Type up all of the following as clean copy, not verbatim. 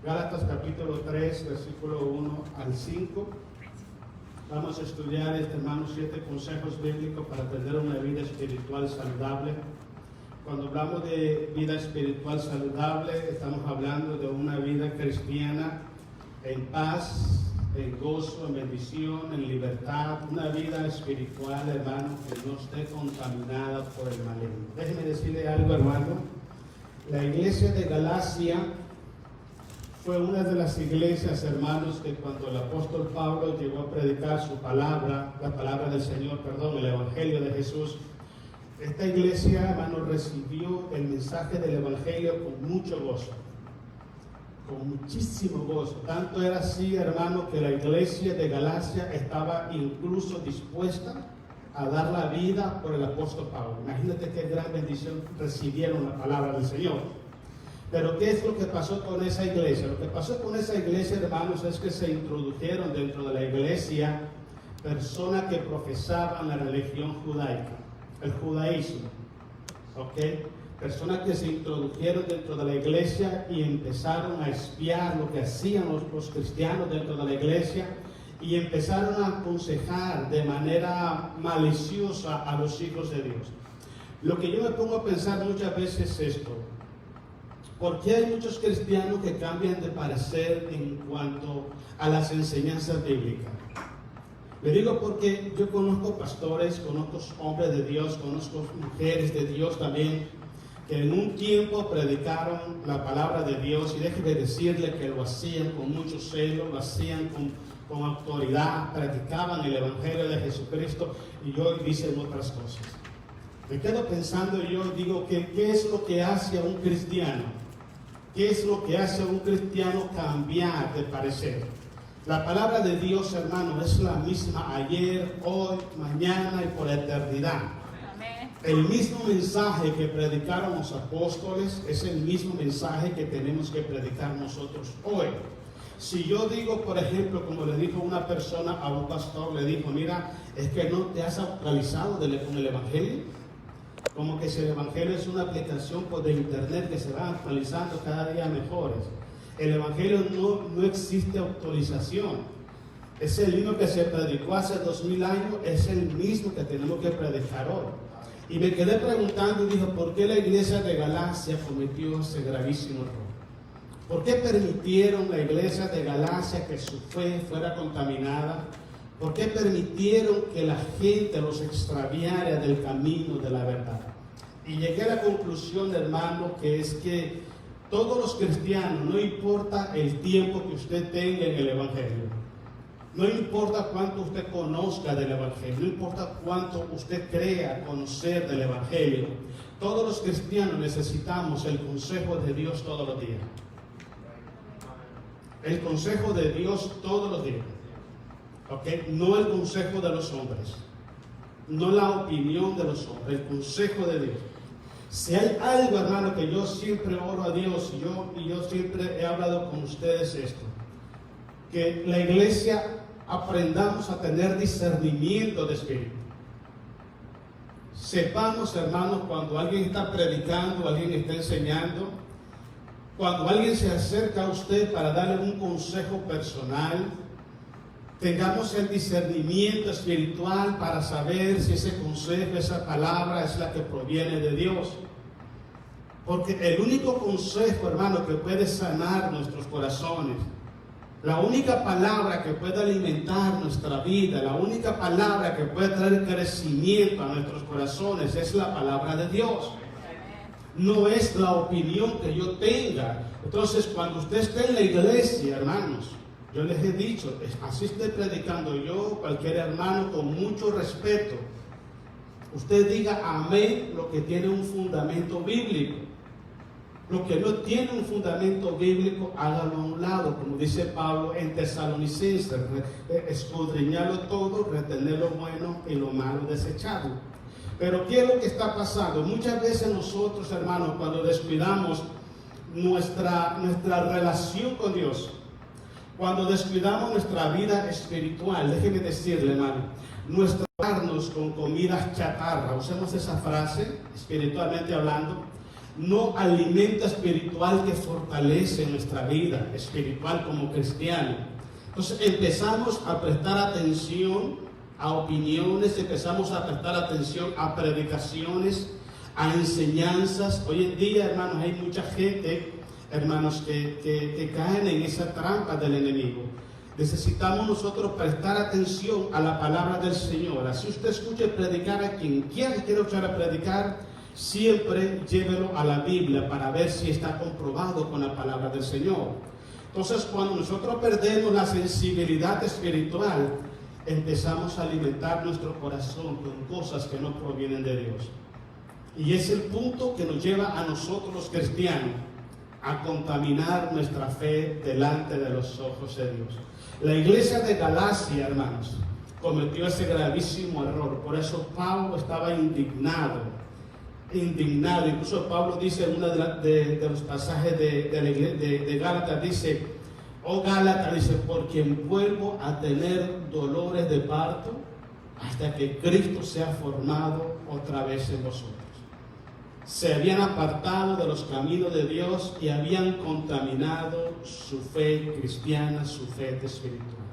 Gálatas capítulo 3, versículo 1 al 5. Vamos a estudiar, hermanos, 7 consejos bíblicos para tener una vida espiritual saludable. Cuando hablamos de vida espiritual saludable, estamos hablando de una vida cristiana en paz, en gozo, en bendición, en libertad. Una vida espiritual, hermano, que no esté contaminada por el maligno. Déjeme decirle algo, hermano. La iglesia de Galacia fue una de las iglesias, hermanos, que cuando el apóstol Pablo llegó a predicar su palabra, la palabra del Señor, el evangelio de Jesús, esta iglesia, hermano, recibió el mensaje del evangelio con mucho gozo, con muchísimo gozo. Tanto era así, hermano, que la iglesia de Galacia estaba incluso dispuesta a dar la vida por el apóstol Pablo. Imagínate qué gran bendición recibieron la palabra del Señor. Pero ¿qué es lo que pasó con esa iglesia? Lo que pasó con esa iglesia, hermanos, es que se introdujeron dentro de la iglesia personas que profesaban la religión judaica, el judaísmo, ¿ok? Personas que se introdujeron dentro de la iglesia y empezaron a espiar lo que hacían los cristianos dentro de la iglesia y empezaron a aconsejar de manera maliciosa a los hijos de Dios. Lo que yo me pongo a pensar muchas veces es esto: ¿por qué hay muchos cristianos que cambian de parecer en cuanto a las enseñanzas bíblicas? Le digo porque yo conozco pastores, conozco hombres de Dios, conozco mujeres de Dios también, que en un tiempo predicaron la palabra de Dios, y déjeme decirle que lo hacían con mucho celo, lo hacían con autoridad, predicaban el evangelio de Jesucristo, y hoy dicen otras cosas. Me quedo pensando y yo digo que ¿qué es lo que hace a un cristiano? ¿Qué es lo que hace a un cristiano cambiar de parecer? La palabra de Dios, hermano, es la misma ayer, hoy, mañana y por la eternidad. Amén. El mismo mensaje que predicaron los apóstoles es el mismo mensaje que tenemos que predicar nosotros hoy. Si yo digo, por ejemplo, como le dijo una persona a un pastor, le dijo: mira, es que no te has actualizado con el evangelio. Como que si el evangelio es una aplicación de internet que se va actualizando cada día mejores. El evangelio no existe actualización. Es el mismo que se predicó hace 2000 años, es el mismo que tenemos que predicar hoy. Y me quedé preguntando y dije: ¿por qué la iglesia de Galacia cometió ese gravísimo error? ¿Por qué permitieron la iglesia de Galacia que su fe fuera contaminada? ¿Por qué permitieron que la gente los extraviara del camino de la verdad? Y llegué a la conclusión, hermano, que es que todos los cristianos, no importa el tiempo que usted tenga en el evangelio, no importa cuánto usted conozca del evangelio, no importa cuánto usted crea conocer del evangelio, todos los cristianos necesitamos el consejo de Dios todos los días. El consejo de Dios todos los días. ¿Okay? No el consejo de los hombres, no la opinión de los hombres, el consejo de Dios. Si hay algo, hermano, que yo siempre oro a Dios y yo siempre he hablado con ustedes esto: que la iglesia aprendamos a tener discernimiento de espíritu. Sepamos, hermanos, cuando alguien está predicando, alguien está enseñando, cuando alguien se acerca a usted para darle un consejo personal, tengamos el discernimiento espiritual para saber si ese consejo, esa palabra es la que proviene de Dios. Porque el único consejo, hermano, que puede sanar nuestros corazones, la única palabra que puede alimentar nuestra vida, la única palabra que puede traer crecimiento a nuestros corazones es la palabra de Dios. No es la opinión que yo tenga. Entonces, cuando usted esté en la iglesia, hermanos, yo les he dicho, así estoy predicando yo, cualquier hermano, con mucho respeto, usted diga amén lo que tiene un fundamento bíblico. Lo que no tiene un fundamento bíblico, hágalo a un lado, como dice Pablo en Tesalonicenses: escudriñarlo todo, retener lo bueno y lo malo desecharlo. Pero ¿qué es lo que está pasando? Muchas veces nosotros, hermanos, cuando descuidamos nuestra relación con Dios, cuando descuidamos nuestra vida espiritual, déjeme decirle, hermano, nuestra con comidas chatarra, usemos esa frase, espiritualmente hablando, no alimento espiritual que fortalece nuestra vida espiritual como cristiano. Entonces empezamos a prestar atención a opiniones, empezamos a prestar atención a predicaciones, a enseñanzas. Hoy en día, hermanos, hay mucha gente, hermanos, que caen en esa trampa del enemigo. Necesitamos nosotros prestar atención a la palabra del Señor. Así usted escuche predicar a quien quiera que quiera escuchar a predicar, siempre llévelo a la Biblia para ver si está comprobado con la palabra del Señor. Entonces, cuando nosotros perdemos la sensibilidad espiritual, empezamos a alimentar nuestro corazón con cosas que no provienen de Dios. Y es el punto que nos lleva a nosotros los cristianos a contaminar nuestra fe delante de los ojos de Dios. La iglesia de Galacia, hermanos, cometió ese gravísimo error. Por eso Pablo estaba indignado. Incluso Pablo dice en uno de los pasajes de Gálatas, dice: oh Gálatas, dice, por quien vuelvo a tener dolores de parto hasta que Cristo sea formado otra vez en vosotros. Se habían apartado de los caminos de Dios y habían contaminado su fe cristiana, su fe espiritual.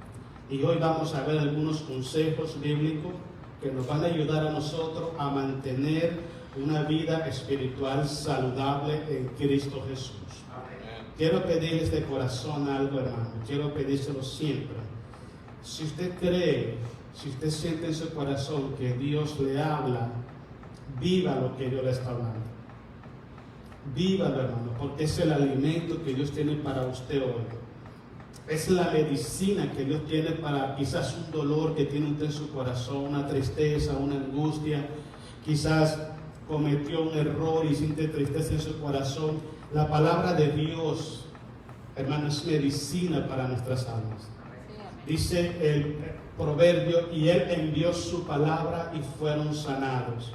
Y hoy vamos a ver algunos consejos bíblicos que nos van a ayudar a nosotros a mantener una vida espiritual saludable en Cristo Jesús. Amén. Quiero pedirles de corazón algo, hermano. Quiero pedírselo siempre. Si usted cree, si usted siente en su corazón que Dios le habla, viva lo que Dios le está hablando. Vívalo, hermano, porque es el alimento que Dios tiene para usted hoy. Es la medicina que Dios tiene para quizás un dolor que tiene usted en su corazón, una tristeza, una angustia. Quizás cometió un error y siente tristeza en su corazón. La palabra de Dios, hermano, es medicina para nuestras almas. Dice el proverbio: y Él envió su palabra y fueron sanados.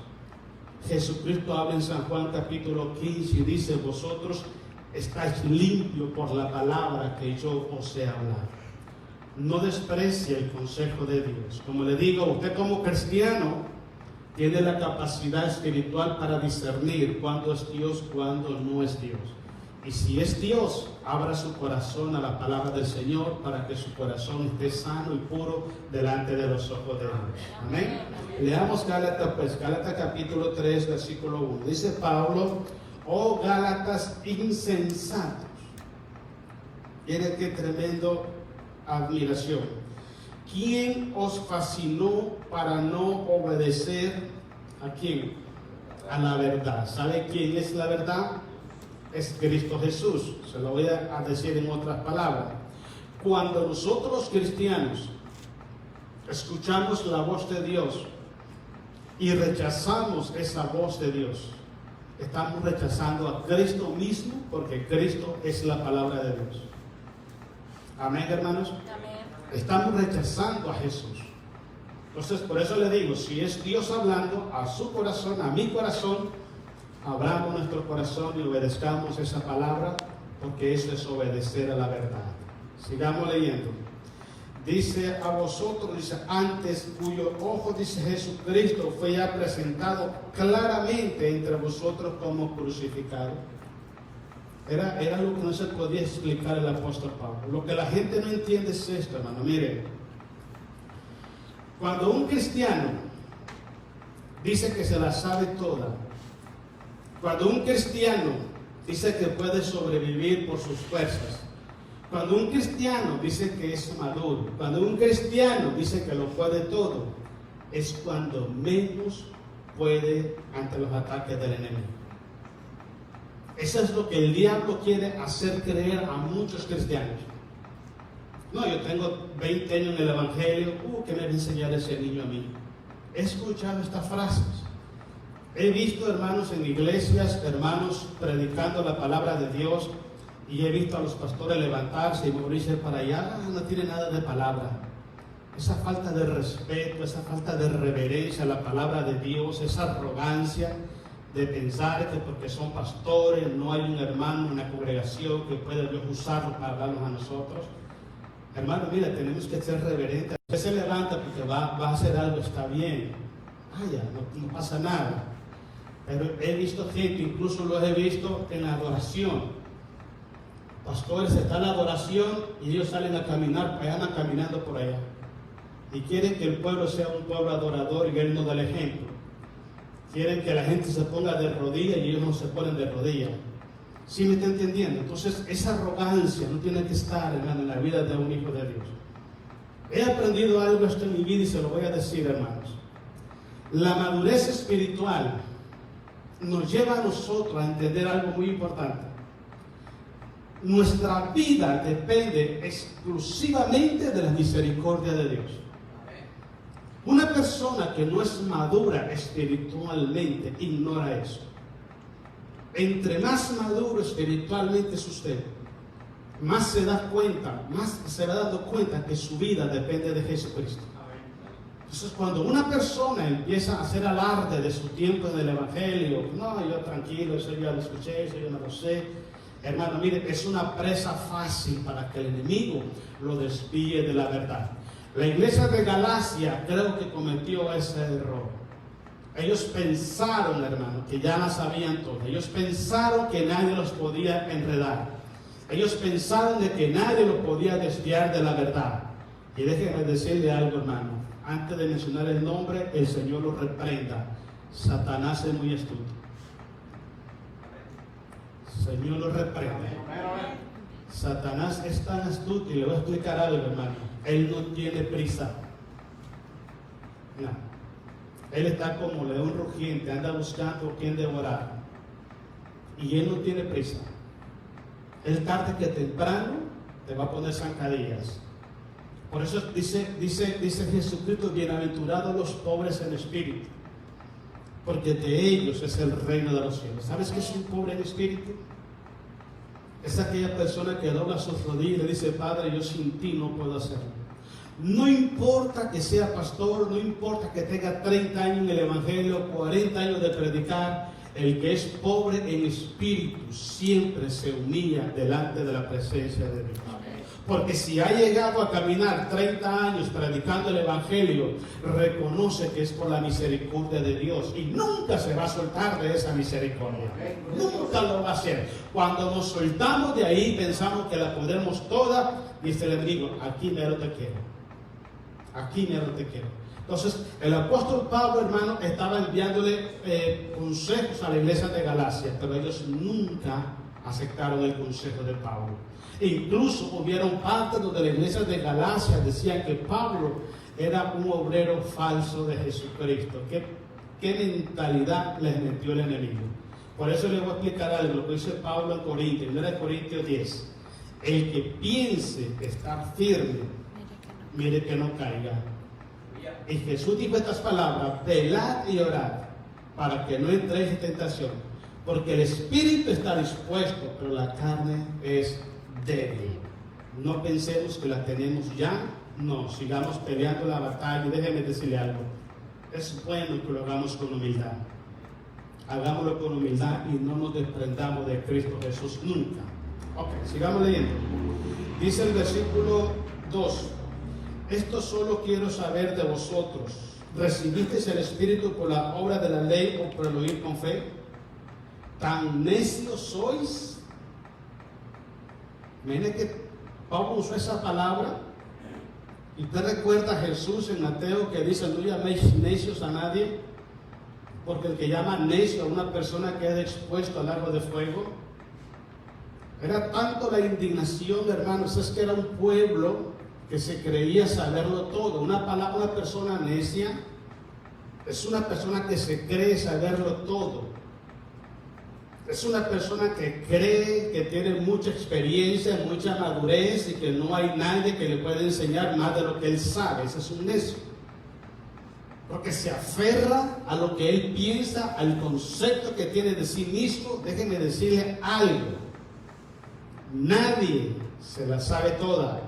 Jesucristo habla en San Juan capítulo 15 y dice: vosotros estáis limpios por la palabra que yo os he hablado. No desprecie el consejo de Dios. Como le digo, usted como cristiano tiene la capacidad espiritual para discernir cuándo es Dios, cuándo no es Dios. Y si es Dios, abra su corazón a la palabra del Señor para que su corazón esté sano y puro delante de los ojos de Dios. Amén. Leamos Gálatas, pues, Gálatas capítulo 3, versículo 1. Dice Pablo: oh Gálatas insensatos. Miren qué tremendo admiración. ¿Quién os fascinó para no obedecer a quién? A la verdad. ¿Sabe quién es la verdad? Es Cristo Jesús. Se lo voy a decir en otras palabras. Cuando nosotros los cristianos escuchamos la voz de Dios y rechazamos esa voz de Dios, estamos rechazando a Cristo mismo, porque Cristo es la palabra de Dios. Amén, hermanos. Amén. Estamos rechazando a Jesús. Entonces, por eso le digo, si es Dios hablando a su corazón, a mi corazón, abramos nuestro corazón y obedezcamos esa palabra, porque eso es obedecer a la verdad. Sigamos leyendo. Dice: a vosotros, dice, antes cuyo ojo, dice, Jesucristo fue ya presentado claramente entre vosotros como crucificado. Era lo que no se podía explicar el apóstol Pablo. Lo que la gente no entiende es esto, hermano. Mire, cuando un cristiano dice que se la sabe toda, cuando un cristiano dice que puede sobrevivir por sus fuerzas, cuando un cristiano dice que es maduro, cuando un cristiano dice que lo puede todo, es cuando menos puede ante los ataques del enemigo. Eso es lo que el diablo quiere hacer creer a muchos cristianos. No, yo tengo 20 años en el Evangelio, ¿qué me va a enseñar ese niño a mí? He escuchado estas frases. He visto hermanos en iglesias, hermanos predicando la palabra de Dios, y he visto a los pastores levantarse y moverse para allá. No tiene nada de palabra. Esa falta de respeto, esa falta de reverencia a la palabra de Dios, esa arrogancia de pensar que porque son pastores no hay un hermano en la congregación que pueda Dios usarlo para hablarnos a nosotros. Hermano, mira, tenemos que ser reverentes. Usted se levanta porque va a hacer algo, está bien. No pasa nada. Pero he visto gente, incluso los he visto en la adoración. Pastores están en la adoración y ellos salen a caminar, andan caminando por allá. Y quieren que el pueblo sea un pueblo adorador y él no da el ejemplo. Quieren que la gente se ponga de rodillas y ellos no se ponen de rodillas. ¿Sí me está entendiendo? Entonces, esa arrogancia no tiene que estar, hermano, en la vida de un hijo de Dios. He aprendido algo esto en mi vida y se lo voy a decir, hermanos. La madurez espiritual nos lleva a nosotros a entender algo muy importante. Nuestra vida depende exclusivamente de la misericordia de Dios. Una persona que no es madura espiritualmente ignora eso. Entre más maduro espiritualmente es usted, más se da cuenta, más se va dando cuenta que su vida depende de Jesucristo. Entonces, cuando una persona empieza a hacer alarde de su tiempo en el Evangelio, no, yo tranquilo, eso yo lo escuché, eso yo no lo sé. Hermano, mire, es una presa fácil para que el enemigo lo desvíe de la verdad. La iglesia de Galacia creo que cometió ese error. Ellos pensaron, hermano, que ya la sabían todo. Ellos pensaron que nadie los podía enredar. Ellos pensaron de que nadie los podía desviar de la verdad. Y déjenme decirle algo, hermano. Antes de mencionar el nombre, el Señor lo reprenda. Satanás es muy astuto. Señor lo reprende. Satanás es tan astuto, y le voy a explicar algo, hermano. Él no tiene prisa. No. Él está como león rugiente, anda buscando quien devorar. Y él no tiene prisa. Él tarde que temprano te va a poner zancadillas. Por eso dice Jesucristo: bienaventurados los pobres en espíritu, porque de ellos es el reino de los cielos. ¿Sabes qué es un pobre en espíritu? Es aquella persona que dobla sus rodillas y le dice: Padre, yo sin ti no puedo hacerlo. No importa que sea pastor, no importa que tenga 30 años en el Evangelio, 40 años de predicar, el que es pobre en espíritu siempre se humilla delante de la presencia de Dios. Porque si ha llegado a caminar 30 años predicando el Evangelio, reconoce que es por la misericordia de Dios y nunca se va a soltar de esa misericordia. Nunca lo va a hacer. Cuando nos soltamos de ahí, pensamos que la podemos toda, dice el enemigo: aquí mero te quiero. Aquí mero te quiero. Entonces, el apóstol Pablo, hermano, estaba enviándole consejos a la iglesia de Galacia, pero ellos nunca aceptaron el consejo de Pablo. E incluso hubieron partes donde la iglesia de Galacia decían que Pablo era un obrero falso de Jesucristo. ¿Qué mentalidad les metió el enemigo? Por eso les voy a explicar algo, lo que dice Pablo en Corintios, 1 Corintios 10. El que piense estar firme, mire que no caiga. Y Jesús dijo estas palabras: velad y orad, para que no entréis en tentación, porque el espíritu está dispuesto, pero la carne es débil. No pensemos que la tenemos ya, no, sigamos peleando la batalla. Déjenme decirle algo: es bueno que lo hagamos con humildad. Hagámoslo con humildad y no nos desprendamos de Cristo Jesús nunca. Ok, sigamos leyendo. Dice el versículo 2: esto solo quiero saber de vosotros: ¿recibisteis el Espíritu por la obra de la ley o por el oír con fe? ¿Tan necios sois? Miren que Pablo usó esa palabra. Y usted recuerda a Jesús en Mateo que dice: no llaméis necios a nadie, porque el que llama necio a una persona queda expuesto al lago de fuego. Era tanto la indignación, hermanos, es que era un pueblo que se creía saberlo todo. Una persona necia es una persona que se cree saberlo todo. Es una persona que cree que tiene mucha experiencia, mucha madurez y que no hay nadie que le pueda enseñar más de lo que él sabe. Ese es un necio. Porque se aferra a lo que él piensa, al concepto que tiene de sí mismo. Déjenme decirle algo: nadie se la sabe toda.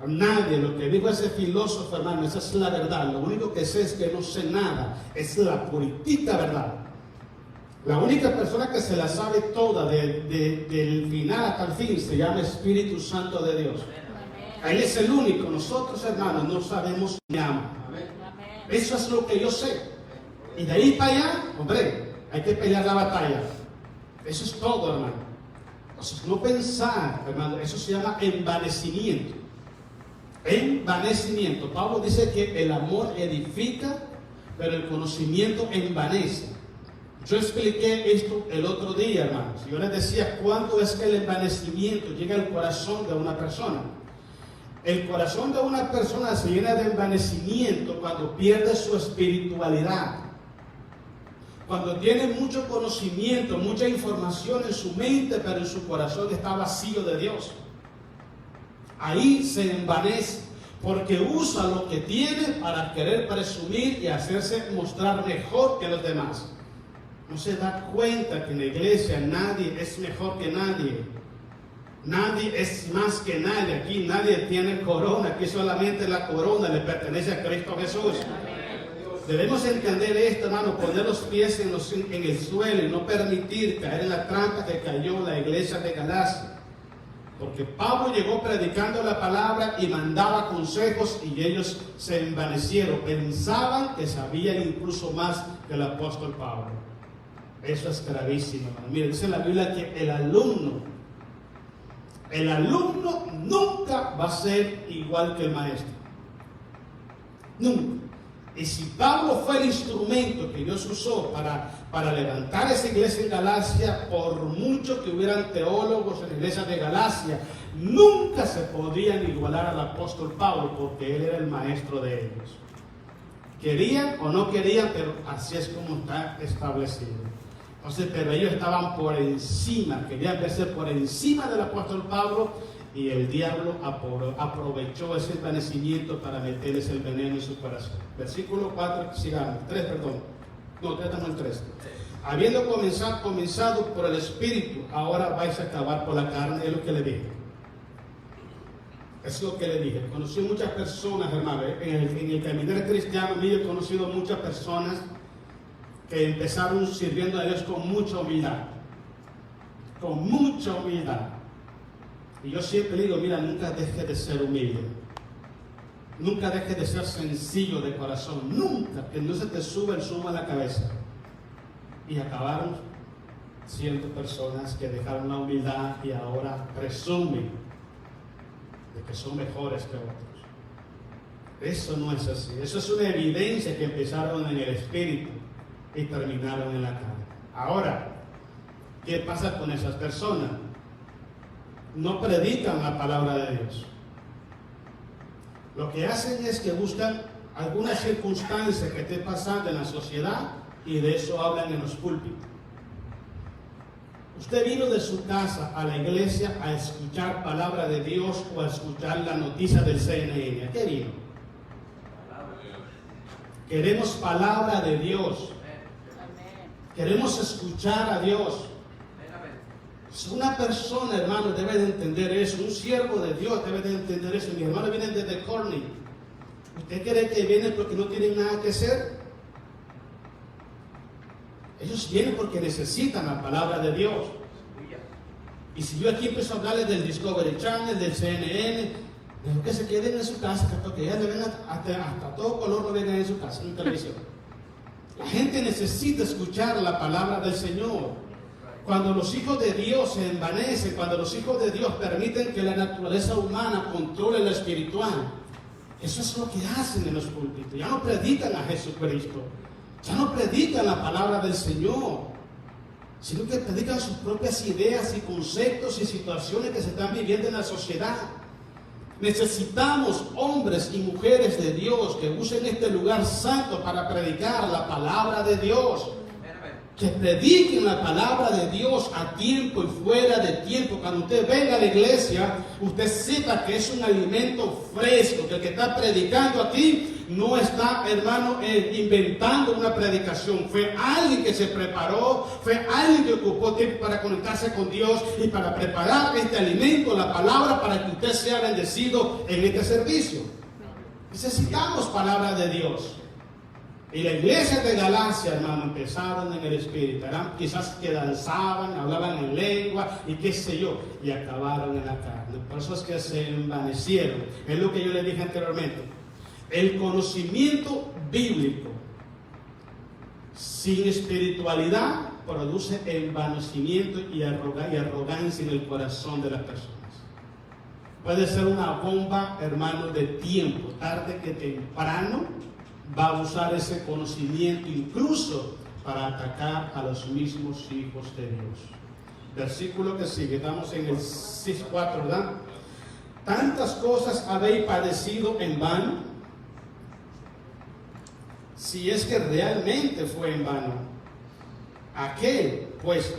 Nadie. Lo que dijo ese filósofo, hermano, esa es la verdad. Lo único que sé es que no sé nada. Es la puritita verdad. La única persona que se la sabe toda del final hasta el fin se llama Espíritu Santo de Dios. Él es el único. Nosotros, hermanos, no sabemos ni ama. Eso es lo que yo sé. Y de ahí para allá, hombre, hay que pelear la batalla. Eso es todo, hermano. Entonces, no pensar, hermano, eso se llama envanecimiento. Envanecimiento. Pablo dice que el amor edifica, pero el conocimiento envanece. Yo expliqué esto el otro día, hermanos. Yo les decía cuándo es que el envanecimiento llega al corazón de una persona. El corazón de una persona se llena de envanecimiento cuando pierde su espiritualidad. Cuando tiene mucho conocimiento, mucha información en su mente, pero en su corazón está vacío de Dios. Ahí se envanece, porque usa lo que tiene para querer presumir y hacerse mostrar mejor que los demás. No se da cuenta que en la iglesia nadie es mejor que nadie. Nadie es más que nadie. Aquí nadie tiene corona. Aquí solamente la corona le pertenece a Cristo Jesús. Debemos entender esto, hermano, poner los pies en el suelo y no permitir caer en la trampa que cayó la iglesia de Galacia. Porque Pablo llegó predicando la palabra y mandaba consejos y ellos se envanecieron. Pensaban que sabían incluso más que el apóstol Pablo. Eso es gravísimo, hermano. Mire, dice en la Biblia que el alumno nunca va a ser igual que el maestro. Nunca. Y si Pablo fue el instrumento que Dios usó para levantar esa iglesia en Galacia, por mucho que hubieran teólogos en la iglesia de Galacia, nunca se podían igualar al apóstol Pablo, porque él era el maestro de ellos. Querían o no querían, pero así es como está establecido. Entonces, pero ellos estaban por encima, querían verse por encima del apóstol Pablo, y el diablo aprovechó ese envanecimiento para meterles el veneno en su corazón. Versículo 4, sigamos, 3, perdón. No, 3 estamos en 3. Habiendo comenzado por el Espíritu, ahora vais a acabar por la carne, es lo que le dije. Es lo que le dije. Conocí muchas personas, hermano, en el caminar cristiano mío he conocido muchas personas que empezaron sirviendo a Dios con mucha humildad. Con mucha humildad. Y yo siempre digo, mira, nunca dejes de ser humilde. Nunca dejes de ser sencillo de corazón. Nunca, que no se te suba el sumo a la cabeza. Y acabaron siendo personas que dejaron la humildad y ahora presumen de que son mejores que otros. Eso no es así. Eso es una evidencia que empezaron en el espíritu y terminaron en la carne. Ahora, ¿qué pasa con esas personas? No predican la palabra de Dios. Lo que hacen es que buscan alguna circunstancia que esté pasando en la sociedad y de eso hablan en los púlpitos. Usted vino de su casa a la iglesia a escuchar palabra de Dios o a escuchar la noticia del CNN. ¿Qué vino? Queremos palabra de Dios. Queremos escuchar a Dios. Una persona, hermano, debe de entender eso. Un siervo de Dios debe de entender eso. Mis hermanos vienen desde Corny. ¿Usted cree que vienen porque no tienen nada que hacer? Ellos vienen porque necesitan la palabra de Dios. Y si yo aquí empiezo a hablarles del Discovery Channel, del CNN, dejo que se queden en su casa, que ya le ven hasta todo color, lo ven en su casa, en televisión. La gente necesita escuchar la palabra del Señor. Cuando los hijos de Dios se envanecen, cuando los hijos de Dios permiten que la naturaleza humana controle lo espiritual, eso es lo que hacen en los púlpitos. Ya no predican a Jesucristo, ya no predican la palabra del Señor, sino que predican sus propias ideas y conceptos y situaciones que se están viviendo en la sociedad. Necesitamos hombres y mujeres de Dios que usen este lugar santo para predicar la palabra de Dios. Que prediquen la palabra de Dios a tiempo y fuera de tiempo. Cuando usted venga a la iglesia, usted sepa que es un alimento fresco, que el que está predicando aquí no está, hermano, inventando una predicación. Fue alguien que se preparó, fue alguien que ocupó tiempo para conectarse con Dios y para preparar este alimento, la palabra, para que usted sea bendecido en este servicio. Necesitamos palabra de Dios. Y la iglesia de Galacia, hermano, empezaron en el espíritu. Eran quizás que danzaban, hablaban en lengua y qué sé yo, y acabaron en la carne. Por eso es que se envanecieron. Es lo que yo les dije anteriormente. El conocimiento bíblico sin espiritualidad produce envanecimiento y arrogancia en el corazón de las personas. Puede ser una bomba, hermano, de tiempo, tarde que temprano va a usar ese conocimiento incluso para atacar a los mismos hijos de Dios. Versículo que sigue, estamos en el 6:4, ¿verdad? Tantas cosas habéis padecido en vano, si es que realmente fue en vano. Aquel, pues,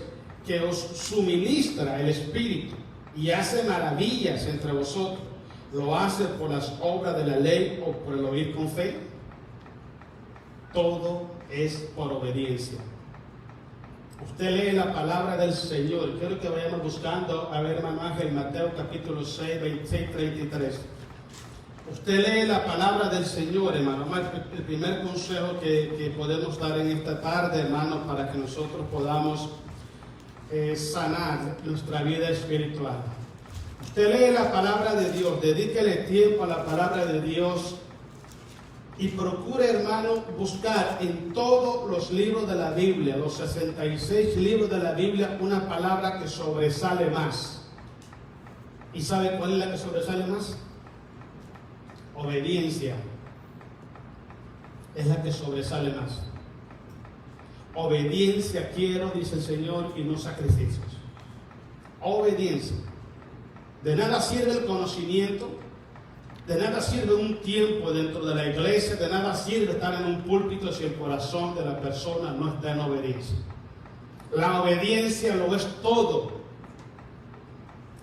que os suministra el Espíritu y hace maravillas entre vosotros, ¿lo hace por las obras de la ley o por el oír con fe? Todo es por obediencia. Usted lee la palabra del Señor. Quiero que vayamos buscando, a ver, hermano Ángel, Mateo capítulo 6, 26, 33. Usted lee la palabra del Señor, hermano. El primer consejo que podemos dar en esta tarde, hermano, para que nosotros podamos sanar nuestra vida espiritual. Usted lee la palabra de Dios, dedíquele tiempo a la palabra de Dios y procure, hermano, buscar en todos los libros de la Biblia, los 66 libros de la Biblia, una palabra que sobresale más. ¿Y sabe cuál es la que sobresale más? Obediencia. Es la que sobresale más. Obediencia quiero, dice el Señor, y no sacrificios. Obediencia. De nada sirve el conocimiento, de nada sirve un tiempo dentro de la iglesia, de nada sirve estar en un púlpito si el corazón de la persona no está en obediencia. La obediencia lo es todo.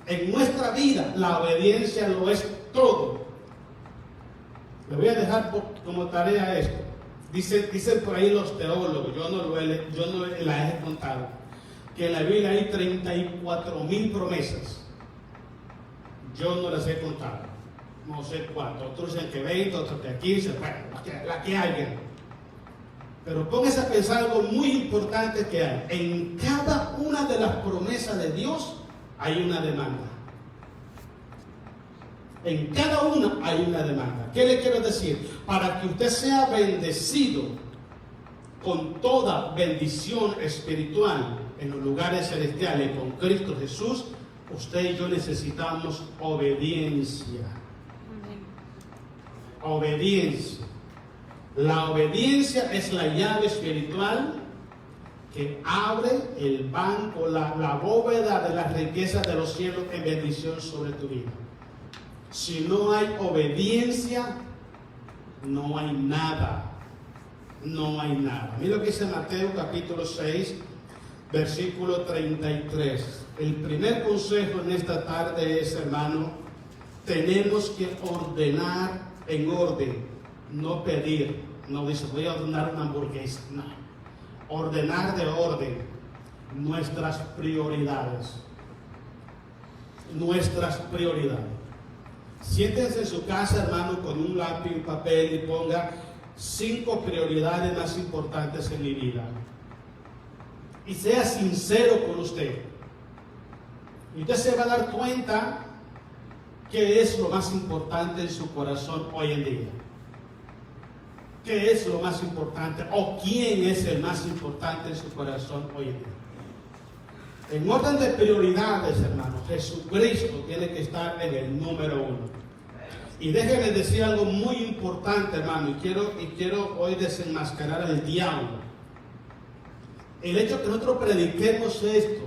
En nuestra vida, la obediencia lo es todo. Le voy a dejar como tarea esto. Dicen por ahí los teólogos, yo no las he contado, que en la Biblia hay 34,000 promesas. Yo no las he contado, no sé cuánto. Otros dicen que 20, otros que 15, bueno, la que haya. Pero póngase a pensar algo muy importante que hay. En cada una de las promesas de Dios hay una demanda. En cada una hay una demanda. ¿Qué le quiero decir? Para que usted sea bendecido con toda bendición espiritual en los lugares celestiales con Cristo Jesús, usted y yo necesitamos obediencia. Obediencia. La obediencia es la llave espiritual que abre el banco, la bóveda de las riquezas de los cielos en bendición sobre tu vida. Si no hay obediencia, no hay nada. No hay nada. Mira lo que dice Mateo capítulo 6, versículo 33. El primer consejo en esta tarde es, hermano, tenemos que ordenar en orden, no pedir. No dice, voy a ordenar una hamburguesa. No. Ordenar de orden nuestras prioridades. Nuestras prioridades. Siéntense en su casa, hermano, con un lápiz y un papel y ponga 5 prioridades más importantes en mi vida. Y sea sincero con usted. Y usted se va a dar cuenta qué es lo más importante en su corazón hoy en día. ¿Qué es lo más importante? ¿O quién es el más importante en su corazón hoy en día? En orden de prioridades, hermano, Jesucristo tiene que estar en el número 1. Y déjenme decir algo muy importante, hermano, y quiero hoy desenmascarar al diablo. El hecho que nosotros prediquemos esto,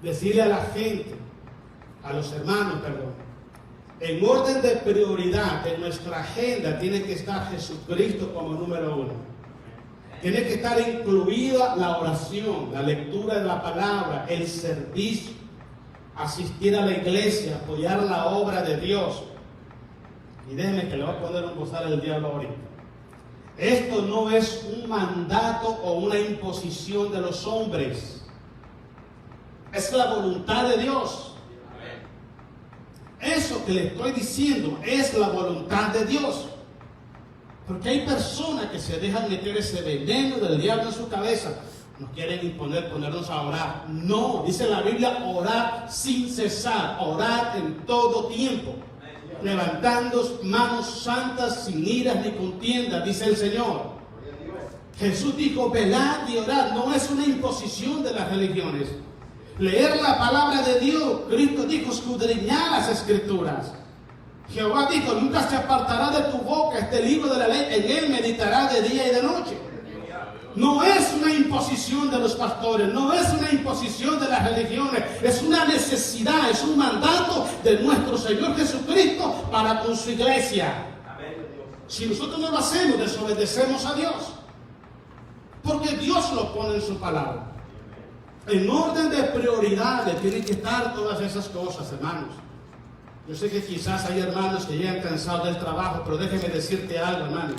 decirle a la gente, a los hermanos, perdón, en orden de prioridad en nuestra agenda tiene que estar Jesucristo como número 1. Tiene que estar incluida la oración, la lectura de la palabra, el servicio, asistir a la iglesia, apoyar la obra de Dios. Y déjenme que le voy a poner un bozal al diablo ahorita. Esto no es un mandato o una imposición de los hombres. Es la voluntad de Dios. Eso que le estoy diciendo es la voluntad de Dios. Porque hay personas que se dejan meter ese veneno del diablo en su cabeza. Nos quieren imponer, ponernos a orar. No, dice la Biblia, orar sin cesar, orar en todo tiempo. Levantando manos santas sin iras ni contiendas, dice el Señor. Jesús dijo, velad y orad. No es una imposición de las religiones. Leer la palabra de Dios. Cristo dijo, escudriñad las Escrituras. Jehová dijo, nunca se apartará de tu boca este libro de la ley, en él meditará de día y de noche. No es una imposición de los pastores, no es una imposición de las religiones, es una necesidad, es un mandato de nuestro Señor Jesucristo para con su iglesia. Si nosotros no lo hacemos, desobedecemos a Dios, porque Dios lo pone en su palabra. En orden de prioridades tienen que estar todas esas cosas, hermanos. Yo sé que quizás hay hermanos que llegan cansados del trabajo, pero déjeme decirte algo, hermano.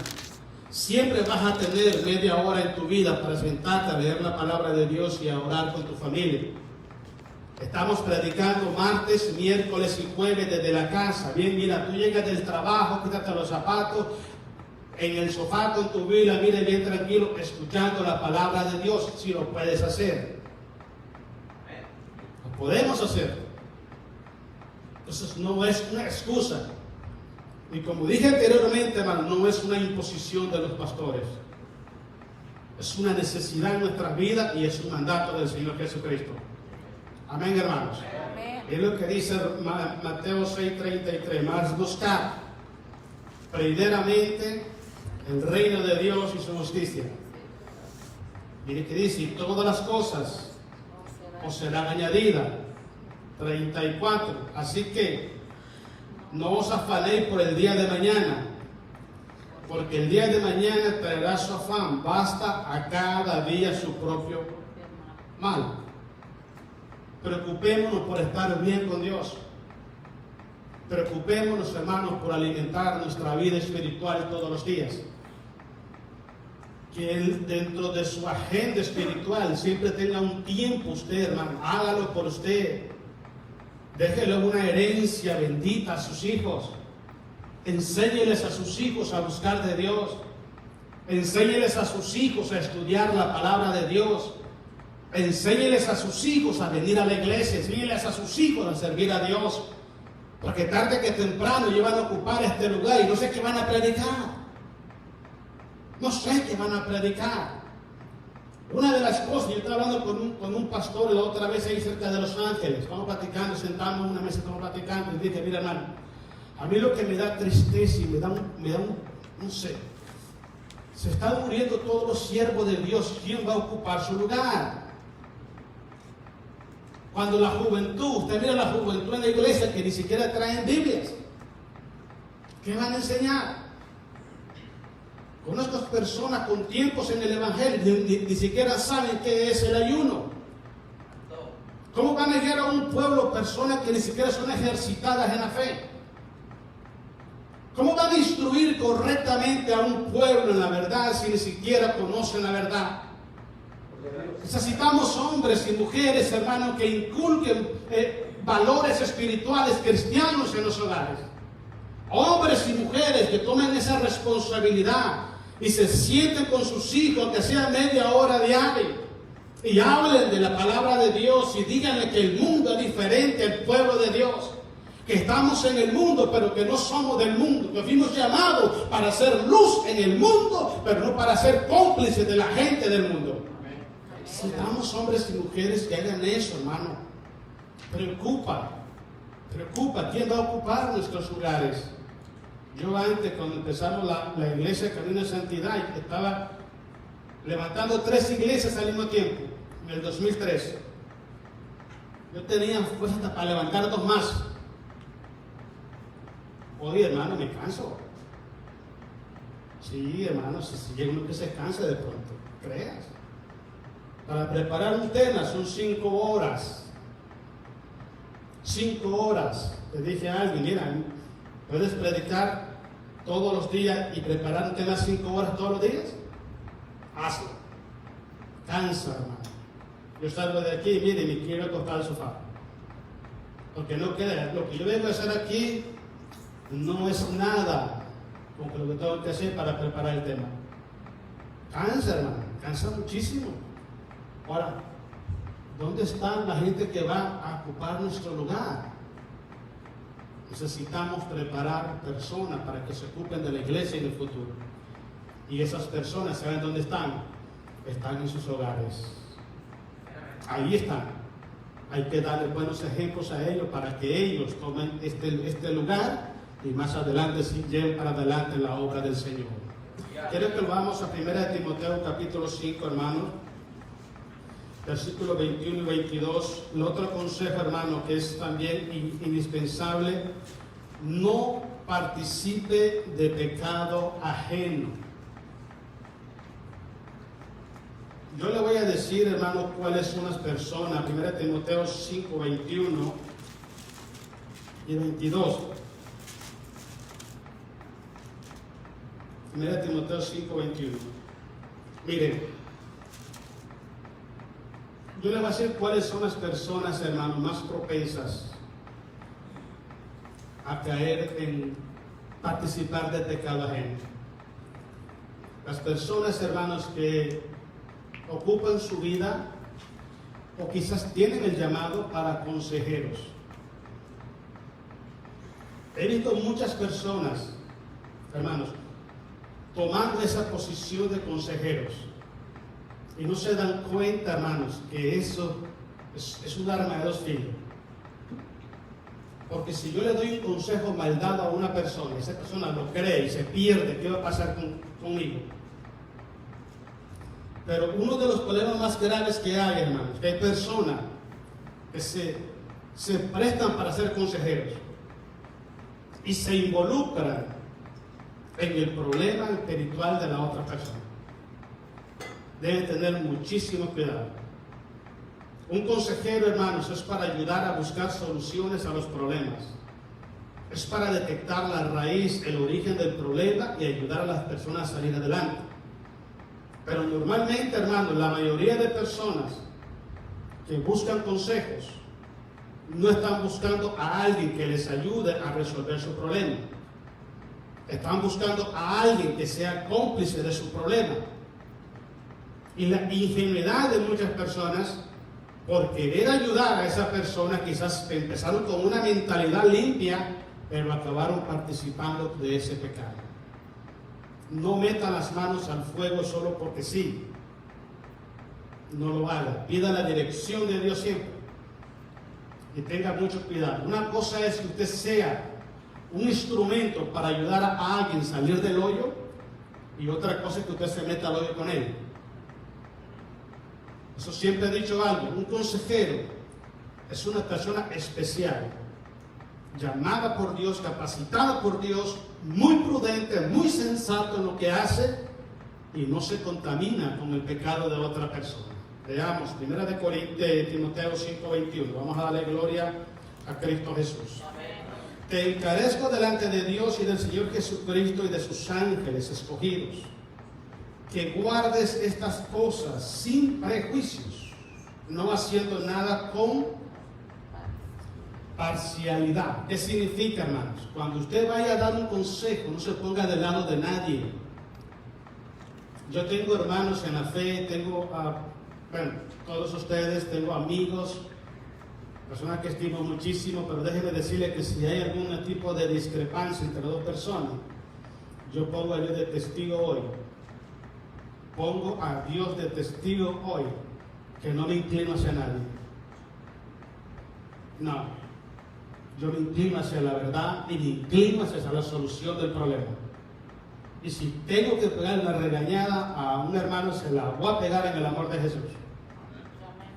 Siempre vas a tener media hora en tu vida para sentarte a leer la palabra de Dios y a orar con tu familia. Estamos predicando martes, miércoles y jueves desde la casa. Bien, mira, tú llegas del trabajo, quítate los zapatos, en el sofá con tu Biblia, mire bien tranquilo, escuchando la palabra de Dios, si lo puedes hacer. Lo podemos hacer. Entonces no es una excusa. Y como dije anteriormente, hermano, no es una imposición de los pastores. Es una necesidad en nuestras vidas y es un mandato del Señor Jesucristo. Amén, hermanos. Amén. Es lo que dice Mateo 6:33. Más buscar primeramente el reino de Dios y su justicia. Mire que dice, y todas las cosas os serán añadidas. 34. Así que no os afanéis por el día de mañana, porque el día de mañana traerá su afán. Basta a cada día su propio mal. Preocupémonos por estar bien con Dios. Preocupémonos, hermanos, por alimentar nuestra vida espiritual todos los días. Que Él, dentro de su agenda espiritual, siempre tenga un tiempo usted, hermano. Hágalo por usted. Déjele una herencia bendita a sus hijos. Enséñeles a sus hijos a buscar de Dios. Enséñeles a sus hijos a estudiar la palabra de Dios. Enséñeles a sus hijos a venir a la iglesia. Enséñeles a sus hijos a servir a Dios. Porque tarde que temprano ellos van a ocupar este lugar y no sé qué van a predicar. No sé qué van a predicar. Una de las cosas, yo estaba hablando con un pastor la otra vez ahí cerca de Los Ángeles. Estamos platicando, sentamos en una mesa, estamos platicando. Y dije, mira, hermano, a mí lo que me da tristeza y me da un no sé. Se están muriendo todos los siervos de Dios. ¿Quién va a ocupar su lugar? Cuando la juventud, usted mira la juventud en la iglesia que ni siquiera traen Biblias. ¿Qué van a enseñar? Conozco personas con tiempos en el Evangelio, ni siquiera saben qué es el ayuno. ¿Cómo van a llegar a un pueblo personas que ni siquiera son ejercitadas en la fe? ¿Cómo van a instruir correctamente a un pueblo en la verdad si ni siquiera conocen la verdad? Necesitamos hombres y mujeres, hermanos, que inculquen valores espirituales cristianos en los hogares. Hombres y mujeres que tomen esa responsabilidad y se sienten con sus hijos, que sea media hora diaria, y hablen de la palabra de Dios y díganle que el mundo es diferente al pueblo de Dios, que estamos en el mundo pero que no somos del mundo, que fuimos llamados para hacer luz en el mundo pero no para ser cómplices de la gente del mundo. Necesitamos hombres y mujeres que hagan eso, hermano. Preocupa quién va a ocupar nuestros lugares. Yo antes, cuando empezamos la iglesia Camino de Santidad, estaba levantando 3 iglesias al mismo tiempo, en el 2003. Yo tenía fuerza para levantar 2 más. Oye, hermano, me canso. Sí, hermano, si llega uno que se cansa de pronto, creas. Para preparar un tema son 5 horas. 5 horas. Le dije a alguien, mira, ¿puedes predicar todos los días y preparar un tema 5 horas todos los días? Hazlo. Cansa, hermano. Yo salgo de aquí y mire, me quiero acostar al sofá. Porque no queda. Lo que yo vengo a hacer aquí no es nada con lo que tengo que hacer para preparar el tema. Cansa, hermano. Cansa muchísimo. Ahora, ¿dónde está la gente que va a ocupar nuestro lugar? Necesitamos preparar personas para que se ocupen de la iglesia en el futuro. Y esas personas, ¿saben dónde están? Están en sus hogares. Ahí están. Hay que darle buenos ejemplos a ellos para que ellos tomen este lugar y más adelante sí lleven para adelante la obra del Señor. Quiero que vamos a 1 Timoteo capítulo 5, hermanos, versículos 21 y 22. El otro consejo, hermano, que es también indispensable: no participe de pecado ajeno. Yo le voy a decir, hermano, cuáles son las personas. 1 Timoteo 5, 21 y 22. 1 Timoteo 5, 21. Miren, yo le voy a decir cuáles son las personas, hermano, más propensas a caer en participar de pecado ajeno. Las personas, hermanos, que ocupan su vida o quizás tienen el llamado para consejeros. He visto muchas personas, hermanos, tomando esa posición de consejeros y no se dan cuenta, hermanos, que eso es un arma de dos filos. Porque si yo le doy un consejo mal dado a una persona, esa persona lo cree y se pierde, ¿qué va a pasar conmigo? Pero uno de los problemas más graves que hay, hermanos, que hay personas que se prestan para ser consejeros y se involucran en el problema espiritual de la otra persona. Deben tener muchísimo cuidado. Un consejero, hermanos, es para ayudar a buscar soluciones a los problemas. Es para detectar la raíz, el origen del problema y ayudar a las personas a salir adelante. Pero normalmente, hermanos, la mayoría de personas que buscan consejos no están buscando a alguien que les ayude a resolver su problema. Están buscando a alguien que sea cómplice de su problema. Y la ingenuidad de muchas personas, por querer ayudar a esa persona, quizás empezaron con una mentalidad limpia, pero acabaron participando de ese pecado. No meta las manos al fuego solo porque sí. No lo haga. Pida la dirección de Dios siempre. Y tenga mucho cuidado. Una cosa es que usted sea un instrumento para ayudar a alguien a salir del hoyo, y otra cosa es que usted se meta al hoyo con él. Eso siempre he dicho algo. Un consejero es una persona especial, llamada por Dios, capacitada por Dios, muy prudente, muy sensato en lo que hace y no se contamina con el pecado de otra persona. Veamos, 1 Timoteo 5:21. Vamos a darle gloria a Cristo Jesús. Amén. Te encarezco delante de Dios y del Señor Jesucristo y de sus ángeles escogidos, que guardes estas cosas sin prejuicios, no haciendo nada con parcialidad. ¿Qué significa, hermanos? Cuando usted vaya a dar un consejo, no se ponga del lado de nadie. Yo tengo hermanos en la fe, tengo todos ustedes, tengo amigos, personas que estimo muchísimo, pero déjenme decirles que si hay algún tipo de discrepancia entre dos personas, yo pongo a Dios de testigo hoy. Pongo a Dios de testigo hoy que no me inclino hacia nadie. No, yo me inclino hacia la verdad y me inclino hacia la solución del problema. Y si tengo que pegar una regañada a un hermano, se la voy a pegar en el amor de Jesús.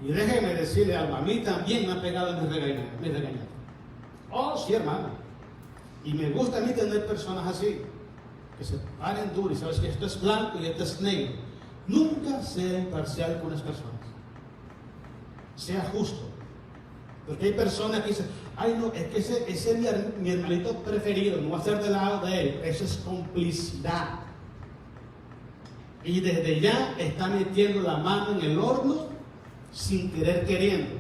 Y déjeme decirle algo, a mí también me ha pegado en mis regañadas. Oh, sí, hermano. Y me gusta a mí tener personas así, que se paren duros y sabes que esto es blanco y esto es negro. Nunca sea imparcial con las personas. Sea justo. Porque hay personas que dicen, ay no, es que ese es mi hermanito preferido, no va a ser del lado de él. Eso es complicidad. Y desde ya está metiendo la mano en el horno sin querer queriendo.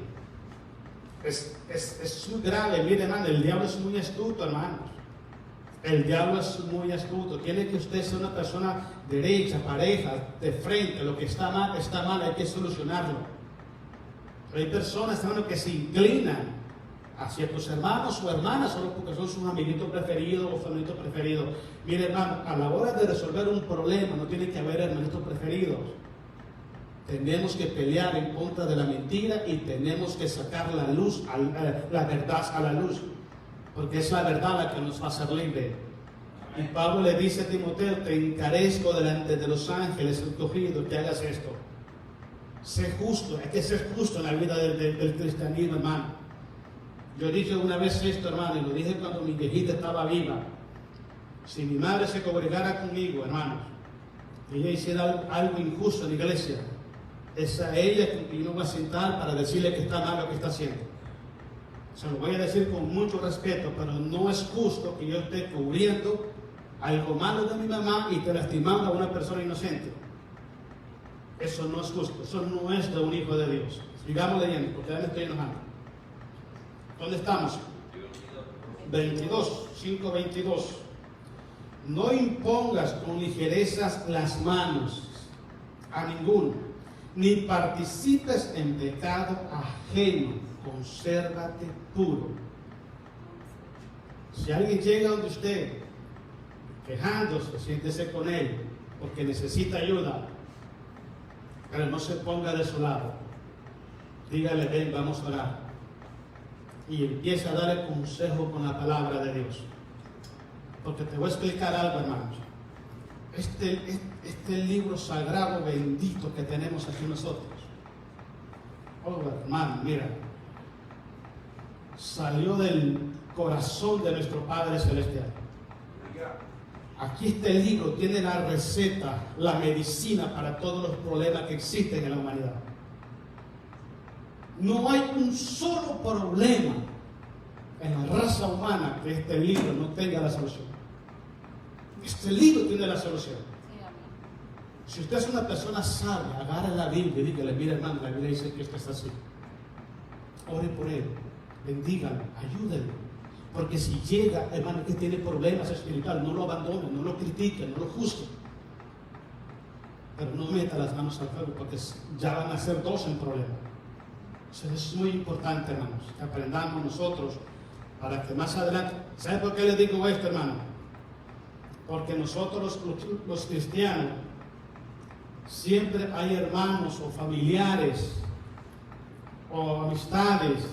Es muy grave. Mire, hermano, el diablo es muy astuto, hermanos. El diablo es muy astuto. Tiene que usted ser una persona derecha, pareja, de frente. Lo que está mal, hay que solucionarlo. Hay personas, hermano, que se inclinan a ciertos hermanos o hermanas solo porque son sus amiguitos preferidos o familitos preferidos. Mire, hermano, a la hora de resolver un problema no tiene que haber hermanitos preferidos. Tenemos que pelear en contra de la mentira y tenemos que sacar la luz, la verdad a la luz, porque es la verdad la que nos va a hacer libre. Y Pablo le dice a Timoteo: te encarezco delante de los ángeles escogidos que hagas esto. Sé justo, hay que ser justo en la vida del cristianismo, hermano. Yo dije una vez esto, hermano, y lo dije cuando mi viejita estaba viva. Si mi madre se congregara conmigo, hermanos, y ella hiciera algo injusto en la iglesia, es a ella que yo me voy a sentar para decirle que está mal lo que está haciendo. Se lo voy a decir con mucho respeto, pero no es justo que yo esté cubriendo algo malo de mi mamá y esté lastimando a una persona inocente. Eso no es justo, eso no es de un hijo de Dios. Sigamos leyendo, porque ya me estoy enojando. ¿Dónde estamos? 22, 5:22. No impongas con ligerezas las manos a ninguno, ni participes en pecado ajeno, consérvate puro. Si alguien llega donde usted, quejándose, siéntese con él, porque necesita ayuda, pero no se ponga de su lado. Dígale: ven, vamos a orar. Y empieza a darle consejo con la palabra de Dios. Porque te voy a explicar algo, hermanos. Este libro sagrado bendito que tenemos aquí nosotros. Oh, hermano, mira. Salió del corazón de nuestro Padre Celestial. Aquí este libro tiene la receta, la medicina para todos los problemas que existen en la humanidad. No hay un solo problema en la raza humana que este libro no tenga la solución. Este libro tiene la solución. Si usted es una persona sabia, agarre la Biblia y dígale: mira, hermano, la Biblia dice que esto está así. Ore por él, bendígalo, ayúdenlo. Porque si llega, hermano, que tiene problemas espirituales, no lo abandonen, no lo critiquen, no lo juzguen. Pero no meta las manos al fuego, porque ya van a ser dos en problema. Eso es muy importante, hermanos, que aprendamos nosotros para que más adelante... ¿Sabe por qué les digo esto, hermano? Porque nosotros, los cristianos, siempre hay hermanos o familiares o amistades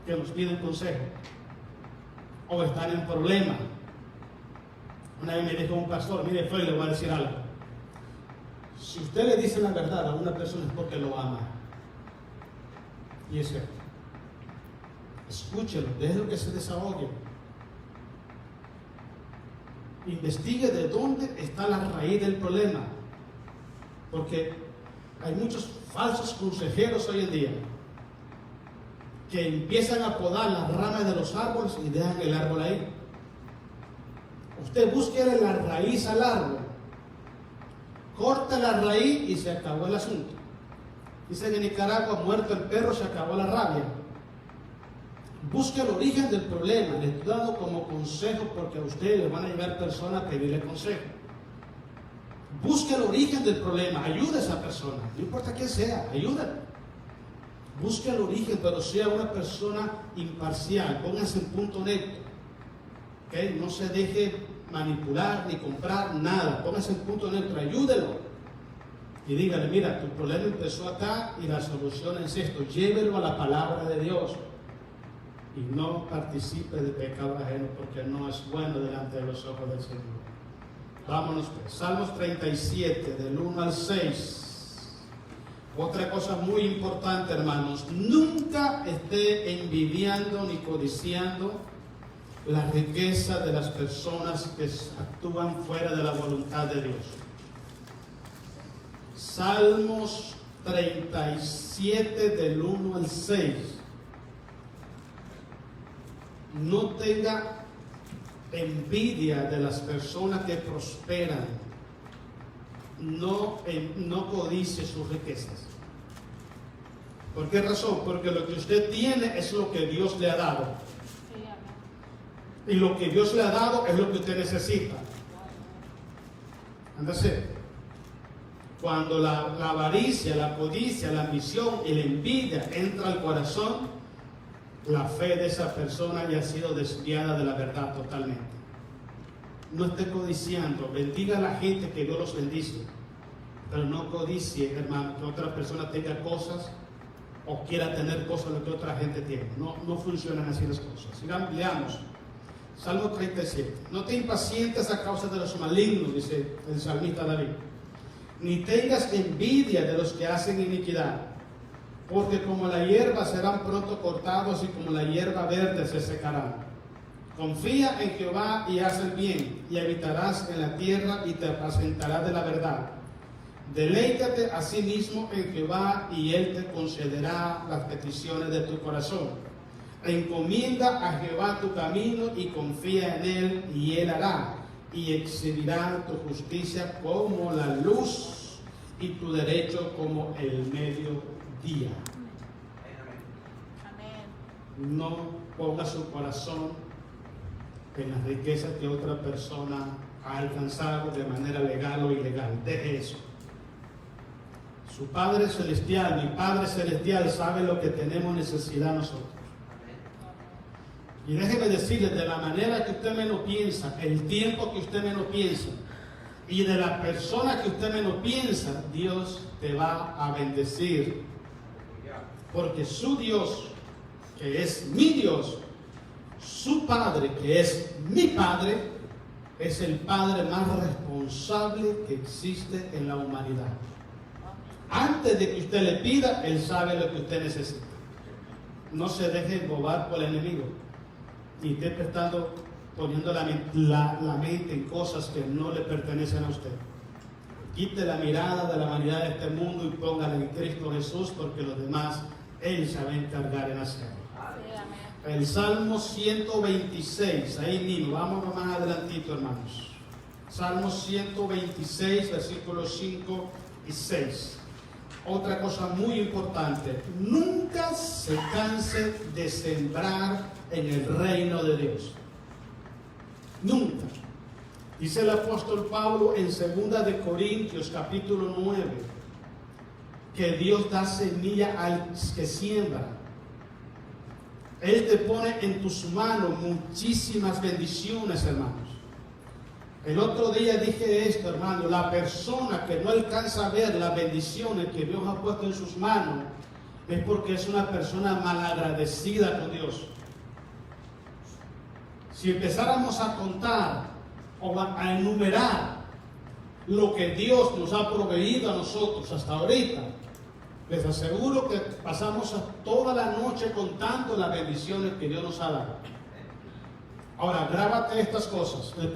que nos piden consejo o están en problema. Una vez me dijo un pastor: mire, Fred, le voy a decir algo. Si usted le dice la verdad a una persona es porque lo ama. Y es cierto. Escúchelo, déjelo que se desahogue. Investigue de dónde está la raíz del problema. Porque hay muchos falsos consejeros hoy en día que empiezan a podar las ramas de los árboles y dejan el árbol ahí. Usted busque la raíz al árbol, corta la raíz y se acabó el asunto. Dicen en Nicaragua: muerto el perro, se acabó la rabia. Busque el origen del problema. Le estoy dando como consejo porque a usted le van a llegar personas a pedirle consejo. Busque el origen del problema, ayude a esa persona, no importa quién sea, ayúdale. Busque el origen, pero sea una persona imparcial, póngase en punto neto. ¿Okay? No se deje manipular ni comprar nada, póngase en punto neutro, ayúdelo. Y dígale: mira, tu problema empezó acá y la solución es esto. Llévelo a la palabra de Dios. Y no participe de pecado ajeno, porque no es bueno delante de los ojos del Señor. Vámonos pues. Salmos 37, del 1 al 6. Otra cosa muy importante, hermanos: nunca esté envidiando ni codiciando la riqueza de las personas que actúan fuera de la voluntad de Dios. Salmos 37, del 1 al 6. No tenga envidia de las personas que prosperan. No codicie sus riquezas. ¿Por qué razón? Porque lo que usted tiene es lo que Dios le ha dado. Y lo que Dios le ha dado es lo que usted necesita. Entonces, cuando la avaricia, la codicia, la ambición y la envidia entra al corazón, la fe de esa persona haya sido desviada de la verdad totalmente. No esté codiciando, bendiga a la gente, que Dios los bendice, pero no codicie, hermano, que otra persona tenga cosas o quiera tener cosas lo que otra gente tiene. No funcionan así las cosas. Sigamos, leamos Salmo 37. No te impacientes a causa de los malignos, dice el salmista David, ni tengas envidia de los que hacen iniquidad, porque como la hierba serán pronto cortados y como la hierba verde se secarán. Confía en Jehová y haz el bien, y habitarás en la tierra y te apacentarás de la verdad. Deleítate a sí mismo en Jehová y Él te concederá las peticiones de tu corazón. Encomienda a Jehová tu camino y confía en Él, y Él hará, y exhibirá tu justicia como la luz y tu derecho como el mediodía. Amén. No ponga su corazón en las riquezas que otra persona ha alcanzado de manera legal o ilegal. Deje eso. Su Padre Celestial, mi Padre Celestial, sabe lo que tenemos necesidad nosotros. Y déjeme decirle, de la manera que usted menos piensa, el tiempo que usted menos piensa, y de la persona que usted menos piensa, Dios te va a bendecir. Porque su Dios, que es mi Dios, su Padre, que es mi Padre, es el Padre más responsable que existe en la humanidad. Antes de que usted le pida, Él sabe lo que usted necesita. No se deje embobar por el enemigo y esté poniendo la mente en cosas que no le pertenecen a usted. Quite la mirada de la vanidad de este mundo y póngala en Cristo Jesús, porque los demás Él se va a encargar en hacerlo. El Salmo 126, ahí mismo, vamos más adelantito, hermanos. Salmo 126, versículos 5 y 6. Otra cosa muy importante, nunca se canse de sembrar en el reino de Dios. Nunca. Dice el apóstol Pablo en 2 de Corintios, capítulo 9, que Dios da semilla al que siembra. Él te pone en tus manos muchísimas bendiciones, hermanos. El otro día dije esto, hermano, la persona que no alcanza a ver las bendiciones que Dios ha puesto en sus manos es porque es una persona malagradecida con Dios. Si empezáramos a contar o a enumerar lo que Dios nos ha proveído a nosotros hasta ahorita, les aseguro que pasamos toda la noche contando las bendiciones que Dios nos ha dado. Ahora, grábate estas cosas. Los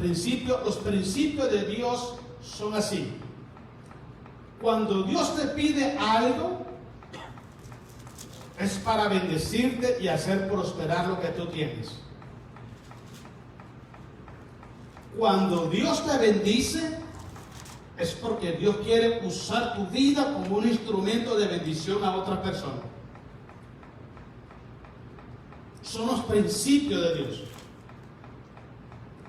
principios de Dios son así. Cuando Dios te pide algo, es para bendecirte y hacer prosperar lo que tú tienes. Cuando Dios te bendice, es porque Dios quiere usar tu vida como un instrumento de bendición a otra persona. Son los principios de Dios.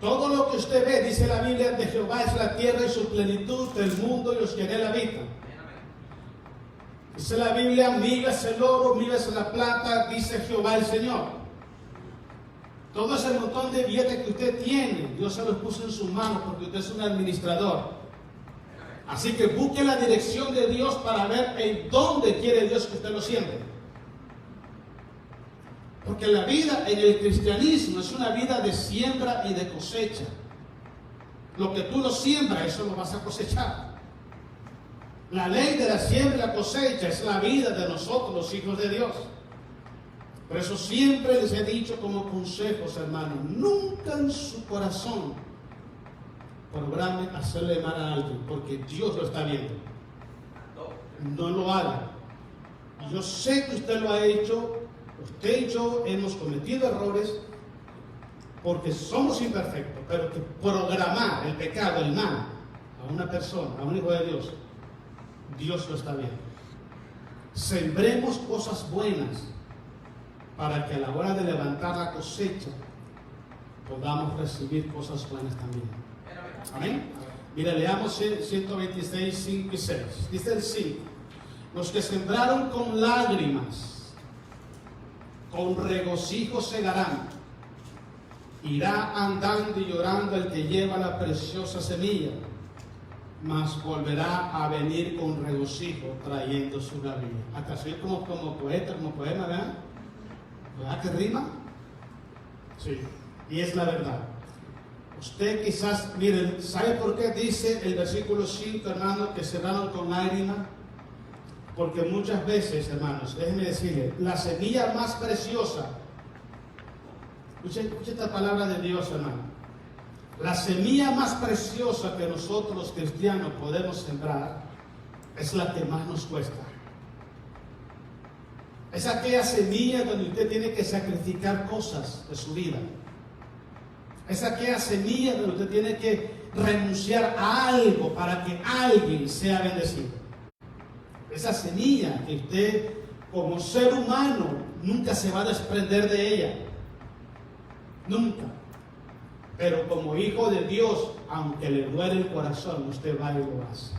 Todo lo que usted ve, dice la Biblia, de Jehová es la tierra y su plenitud, del mundo y los que en él habitan. Dice la Biblia, mío es el oro, mío es la plata, dice Jehová el Señor. Todo ese montón de billetes que usted tiene, Dios se los puso en sus manos porque usted es un administrador. Así que busque la dirección de Dios para ver en dónde quiere Dios que usted lo siembre. Porque la vida en el cristianismo es una vida de siembra y de cosecha. Lo que tú lo siembras, eso lo vas a cosechar. La ley de la siembra y la cosecha es la vida de nosotros, los hijos de Dios. Por eso siempre les he dicho como consejos, hermanos, nunca en su corazón programe hacerle mal a alguien, porque Dios lo está viendo. No lo haga. Yo sé que usted lo ha hecho. Usted y yo hemos cometido errores porque somos imperfectos, pero que programar el pecado, el mal, a una persona, a un hijo de Dios, Dios lo está viendo. Sembremos cosas buenas para que a la hora de levantar la cosecha podamos recibir cosas buenas también. Amén. Mira, leamos 126, 5 y 6. Dice el 5: los que sembraron con lágrimas con regocijo segarán. Irá andando y llorando el que lleva la preciosa semilla, mas volverá a venir con regocijo trayendo su gavilla. Hasta así como poeta, como poema, ¿verdad? ¿Verdad que rima? Sí, y es la verdad. Usted quizás, miren, ¿sabe por qué dice el versículo 5, hermanos, que cerraron con lágrimas? Porque muchas veces, hermanos, déjenme decirles, la semilla más preciosa, escuche esta palabra de Dios, hermano. La semilla más preciosa que nosotros los cristianos podemos sembrar es la que más nos cuesta. Es aquella semilla donde usted tiene que sacrificar cosas de su vida. Es aquella semilla donde usted tiene que renunciar a algo para que alguien sea bendecido. Esa semilla que usted, como ser humano, nunca se va a desprender de ella. Nunca. Pero como hijo de Dios, aunque le duele el corazón, usted va y lo hace.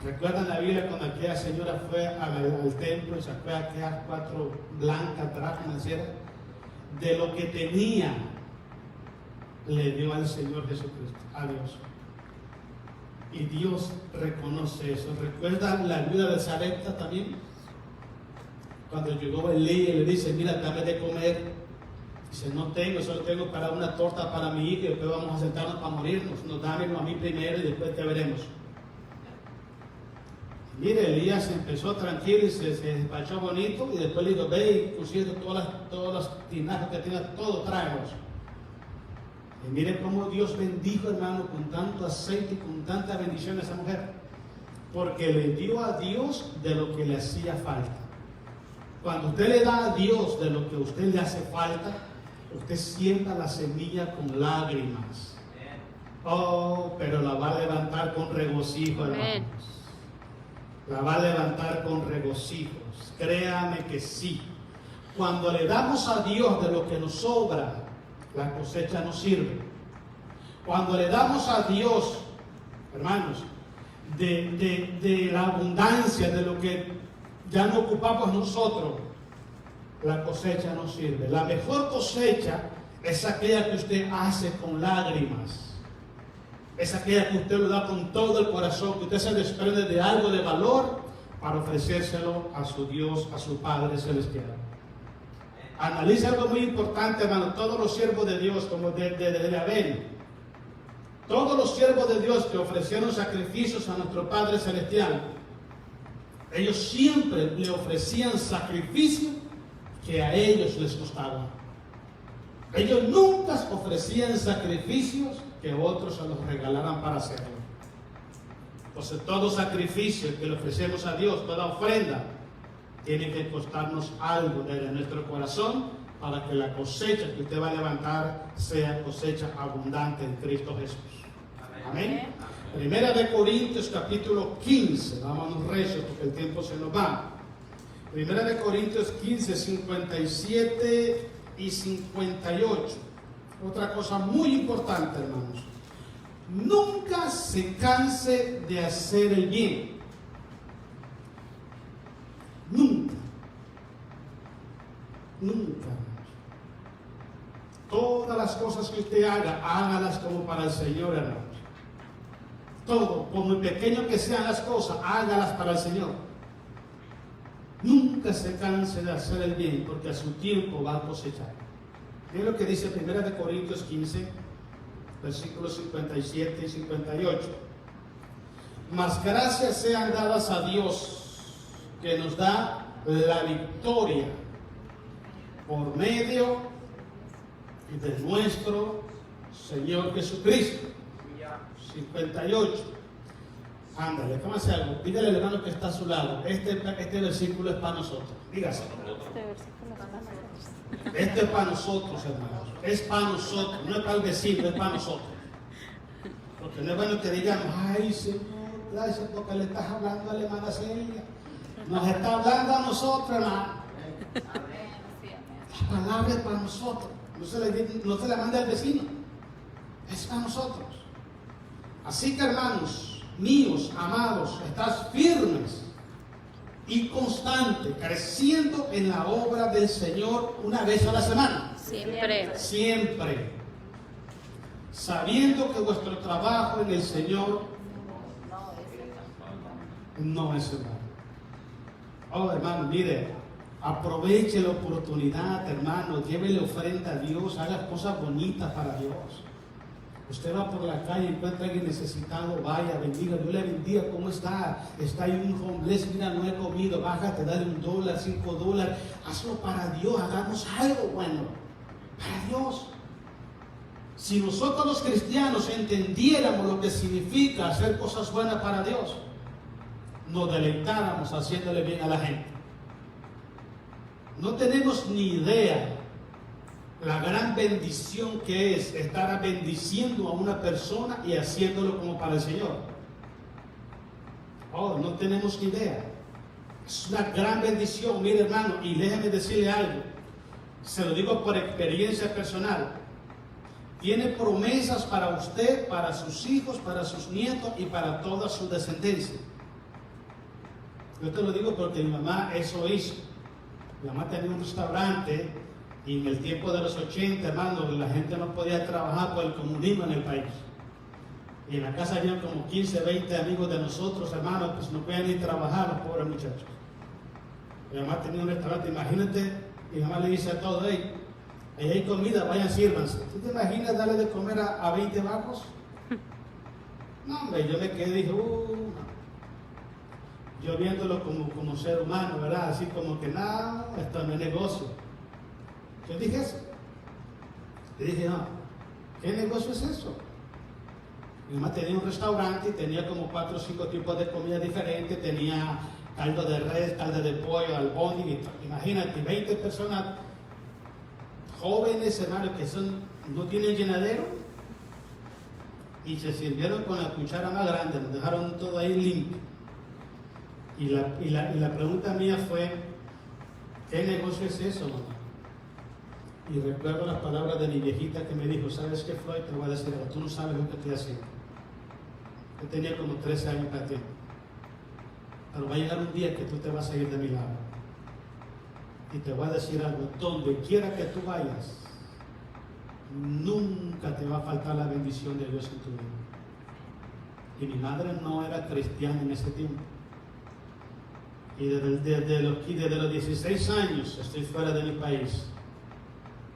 ¿Recuerdan la Biblia cuando aquella señora fue al templo y sacó aquellas 4 blancas dracmas de lo que tenía? Le dio al Señor Jesucristo, a Dios. Y Dios reconoce eso. ¿Recuerdan la viuda de Sarepta también? Cuando llegó Elí y le dice, mira, dame de comer. Dice, no tengo, solo tengo para una torta para mi hija y después vamos a sentarnos para morirnos. No, dámelo a mí primero y después te veremos. Y mire, Elías empezó tranquilo y se despachó bonito y después le dijo, ve y consiguiendo todas las tinajas que tengas, todo tráelos. Y mire cómo Dios bendijo, hermano, con tanto aceite y con tanta bendición a esa mujer. Porque le dio a Dios de lo que le hacía falta. Cuando usted le da a Dios de lo que a usted le hace falta, usted siembra la semilla con lágrimas. Oh, pero la va a levantar con regocijo, hermanos. La va a levantar con regocijos. Créame que sí. Cuando le damos a Dios de lo que nos sobra, la cosecha no sirve. Cuando le damos a Dios, hermanos, de la abundancia, de lo que ya no ocupamos nosotros, la cosecha no sirve. La mejor cosecha es aquella que usted hace con lágrimas. Es aquella que usted lo da con todo el corazón, que usted se desprende de algo de valor para ofrecérselo a su Dios, a su Padre Celestial. Analice algo muy importante, hermano. Todos los siervos de Dios, como desde Abel, todos los siervos de Dios que ofrecieron sacrificios a nuestro Padre Celestial, ellos siempre le ofrecían sacrificios que a ellos les costaban. Ellos nunca ofrecían sacrificios que otros se los regalaran para hacerlo. Entonces, todo sacrificio que le ofrecemos a Dios, toda ofrenda, tiene que costarnos algo desde nuestro corazón para que la cosecha que usted va a levantar sea cosecha abundante en Cristo Jesús. Amén. Primera de Corintios capítulo 15. Vámonos recios porque el tiempo se nos va. Primera de Corintios 15, 57 y 58. Otra cosa muy importante, hermanos. Nunca se canse de hacer el bien. Nunca. Nunca. Todas las cosas que usted haga, hágalas como para el Señor, hermanos. Todo, por muy pequeño que sean las cosas, hágalas para el Señor. Nunca se canse de hacer el bien, porque a su tiempo va a cosechar. Miren lo que dice 1 Corintios 15, versículos 57 y 58. Mas gracias sean dadas a Dios, que nos da la victoria por medio de nuestro Señor Jesucristo. 58. Ándale, ¿cómo hace algo? Dígale al hermano que está a su lado. Este versículo es para nosotros. Dígase. Este es para nosotros, hermanos. Es para nosotros. No es para el vecino, es para nosotros. Porque no es bueno que digamos, ay, Señor, gracias porque le estás hablando a la hermana Celia. Nos está hablando a nosotros, hermano. La palabra es para nosotros. No se le manda al vecino. Es para nosotros. Así que, hermanos míos, amados, estás firmes y constante, creciendo en la obra del Señor una vez a la semana. Siempre. Siempre. Sabiendo que vuestro trabajo en el Señor no es en vano. Oh, hermano, mire, aproveche la oportunidad, hermano, llévele ofrenda a Dios, haga cosas bonitas para Dios. Usted va por la calle, encuentra a alguien necesitado, vaya, bendiga, Dios le bendiga, ¿cómo está? Está ahí un homeless, mira, no he comido, bájate, dale $1, $5, hazlo para Dios, hagamos algo bueno, para Dios. Si nosotros los cristianos entendiéramos lo que significa hacer cosas buenas para Dios, nos deleitáramos haciéndole bien a la gente. No tenemos ni idea la gran bendición que es estar bendiciendo a una persona y haciéndolo como para el Señor. Oh, no tenemos ni idea. Es una gran bendición, mire hermano, y déjeme decirle algo. Se lo digo por experiencia personal. Tiene promesas para usted, para sus hijos, para sus nietos y para toda su descendencia. Yo te lo digo porque mi mamá eso hizo. Mi mamá tenía un restaurante y en el tiempo de los 80, hermano, la gente no podía trabajar por el comunismo en el país. Y en la casa había como 15, 20 amigos de nosotros, hermano, pues no podían ni trabajar los pobres muchachos. Mi mamá tenía un restaurante, imagínate, mi mamá le dice a todos, hey, ahí hay comida, vayan, sírvanse. ¿Tú te imaginas darle de comer a 20 vacos? No, hombre, yo me quedé y dije, yo viéndolo como ser humano, ¿verdad? Así como que nada, esto no es negocio. Yo dije eso. Le dije, no, ¿qué negocio es eso? Mi mamá tenía un restaurante y tenía como 4 o 5 tipos de comida diferentes. Tenía caldo de res, caldo de pollo, albóndiga. Imagínate, 20 personas jóvenes, hermanos, que no tienen llenadero y se sirvieron con la cuchara más grande, nos dejaron todo ahí limpio. Y la pregunta mía fue, ¿qué negocio es eso, mamá? Y recuerdo las palabras de mi viejita que me dijo, ¿sabes qué, Floyd? Te voy a decir algo, tú no sabes lo que estoy haciendo. Yo tenía como 13 años para ti. Pero va a llegar un día que tú te vas a ir de mi lado. Y te voy a decir algo, donde quiera que tú vayas, nunca te va a faltar la bendición de Dios en tu vida. Y mi madre no era cristiana en ese tiempo. Y desde los 16 años estoy fuera de mi país.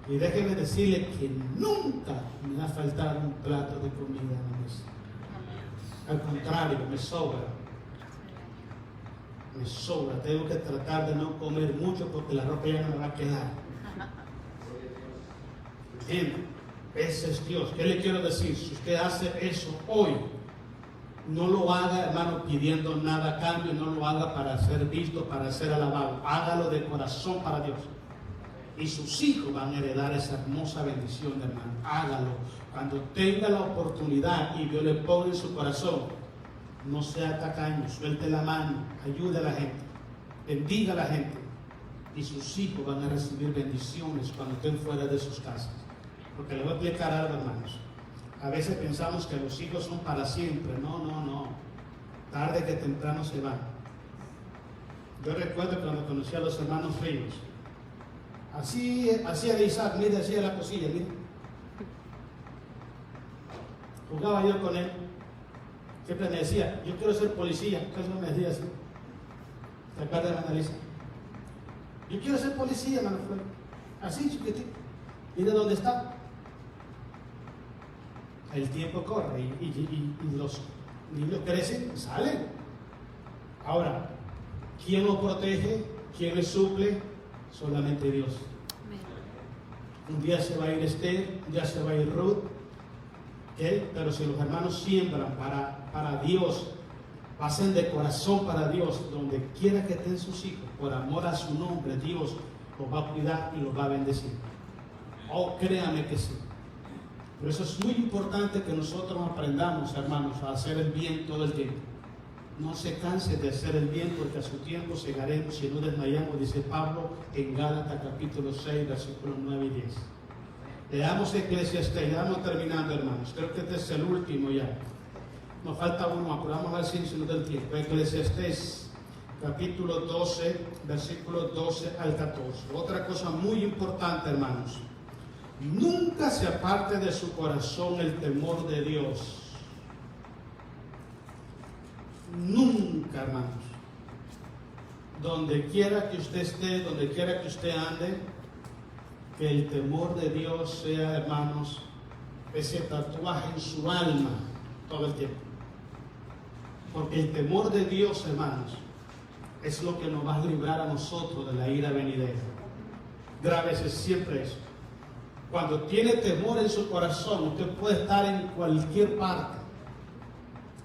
Y déjeme decirle que nunca me va a faltar un plato de comida en la mesa. Al contrario, me sobra. Me sobra. Tengo que tratar de no comer mucho porque la ropa ya no me va a quedar. Bien, ese es Dios. ¿Qué le quiero decir? Si usted hace eso hoy, no lo haga, hermano, pidiendo nada a cambio, no lo haga para ser visto, para ser alabado. Hágalo de corazón para Dios. Y sus hijos van a heredar esa hermosa bendición, hermano. Hágalo. Cuando tenga la oportunidad y Dios le ponga en su corazón, no sea tacaño, suelte la mano, ayude a la gente, bendiga a la gente. Y sus hijos van a recibir bendiciones cuando estén fuera de sus casas. Porque le voy a explicar algo, hermanos. A veces pensamos que los hijos son para siempre. No. Tarde que temprano se van. Yo recuerdo cuando conocí a los hermanos Ríos. Así hacía de Isaac, mire, hacía la cosilla, mire. Jugaba yo con él. Siempre me decía, yo quiero ser policía. Casi no me decía así. ¿Te acuerdas de Annalisa? Yo quiero ser policía, hermano. Así, chiquitito. Mire dónde está. El tiempo corre y los niños crecen y salen. Ahora, ¿quién los protege? ¿Quién les suple? Solamente Dios. Un día se va a ir Esther, un día se va a ir Ruth. ¿Okay? Pero si los hermanos siembran para Dios, pasen de corazón para Dios, donde quiera que estén sus hijos, por amor a su nombre, Dios los va a cuidar y los va a bendecir. Oh, créame que sí. Por eso es muy importante que nosotros aprendamos, hermanos, a hacer el bien todo el tiempo. No se canse de hacer el bien, porque a su tiempo segaremos y no desmayamos, dice Pablo en Gálatas capítulo 6, versículos 9 y 10. Leamos Eclesiastés, ya vamos terminando, hermanos. Creo que este es el último ya. Nos falta uno, apuramos al 5 minutos del tiempo. Eclesiastés capítulo 12, versículos 12 al 14. Otra cosa muy importante, hermanos. Nunca se aparte de su corazón el temor de Dios. Nunca, hermanos. Donde quiera que usted esté, donde quiera que usted ande, que el temor de Dios sea, hermanos, ese tatuaje en su alma todo el tiempo. Porque el temor de Dios, hermanos, es lo que nos va a librar a nosotros de la ira venidera. Grábese siempre eso. Cuando tiene temor en su corazón, usted puede estar en cualquier parte.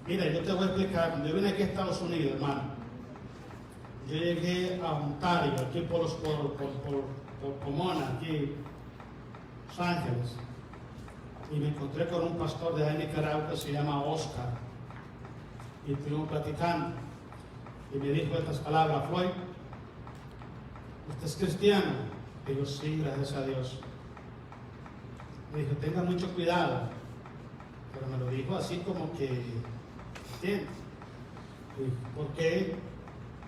Mira, yo te voy a explicar. Cuando yo vine aquí a Estados Unidos, hermano, yo llegué a Ontario, aquí por Pomona, aquí, Los Ángeles, y me encontré con un pastor de ahí en Nicaragua que se llama Oscar, y estuvimos platicando, y me dijo estas palabras: Floyd, ¿usted es cristiano? Digo, sí, gracias a Dios. Me dijo, tenga mucho cuidado, pero me lo dijo así como que, ¿entiendes? ¿Por qué?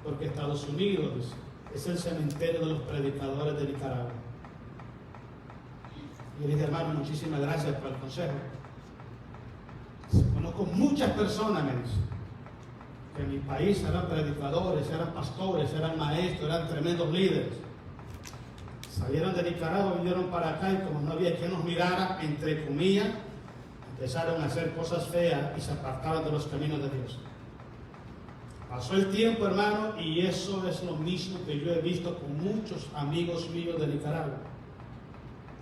Porque Estados Unidos es el cementerio de los predicadores de Nicaragua. Y le dije, hermano, muchísimas gracias por el consejo. Conozco muchas personas, me dice, que en mi país eran predicadores, eran pastores, eran maestros, eran tremendos líderes. Salieron de Nicaragua, vinieron para acá y como no había quien nos mirara, entre comillas, empezaron a hacer cosas feas y se apartaron de los caminos de Dios. Pasó el tiempo, hermano, y eso es lo mismo que yo he visto con muchos amigos míos de Nicaragua.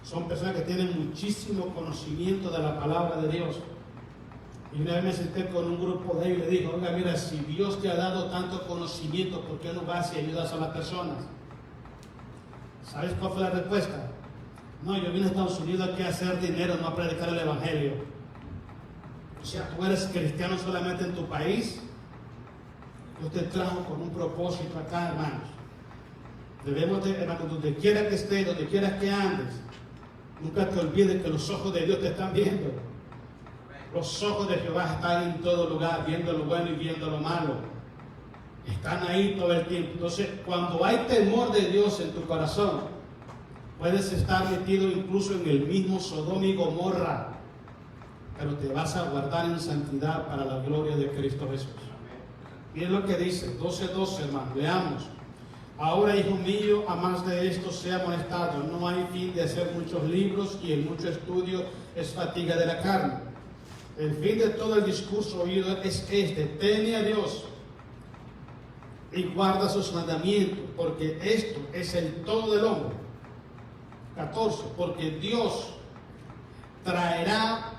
Son personas que tienen muchísimo conocimiento de la palabra de Dios. Y una vez me senté con un grupo de ellos y le dije, oiga, mira, si Dios te ha dado tanto conocimiento, ¿por qué no vas y ayudas a las personas? ¿Sabes cuál fue la respuesta? No, yo vine a Estados Unidos aquí a hacer dinero, no a predicar el evangelio. O sea, tú eres cristiano solamente en tu país. Dios te trajo con un propósito acá, hermanos. Debemos de, hermanos, donde quiera que estés, donde quiera que andes, nunca te olvides que los ojos de Dios te están viendo. Los ojos de Jehová están en todo lugar, viendo lo bueno y viendo lo malo. Están ahí todo el tiempo. Entonces, cuando hay temor de Dios en tu corazón, puedes estar metido incluso en el mismo Sodoma y Gomorra, pero te vas a guardar en santidad para la gloria de Cristo Jesús. Miren lo que dice, 12:12, hermano, leamos. Ahora, hijo mío, a más de esto sea amonestado. No hay fin de hacer muchos libros y el mucho estudio es fatiga de la carne. El fin de todo el discurso oído es este: teme a Dios y guarda sus mandamientos, porque esto es el todo del hombre. 14. Porque Dios traerá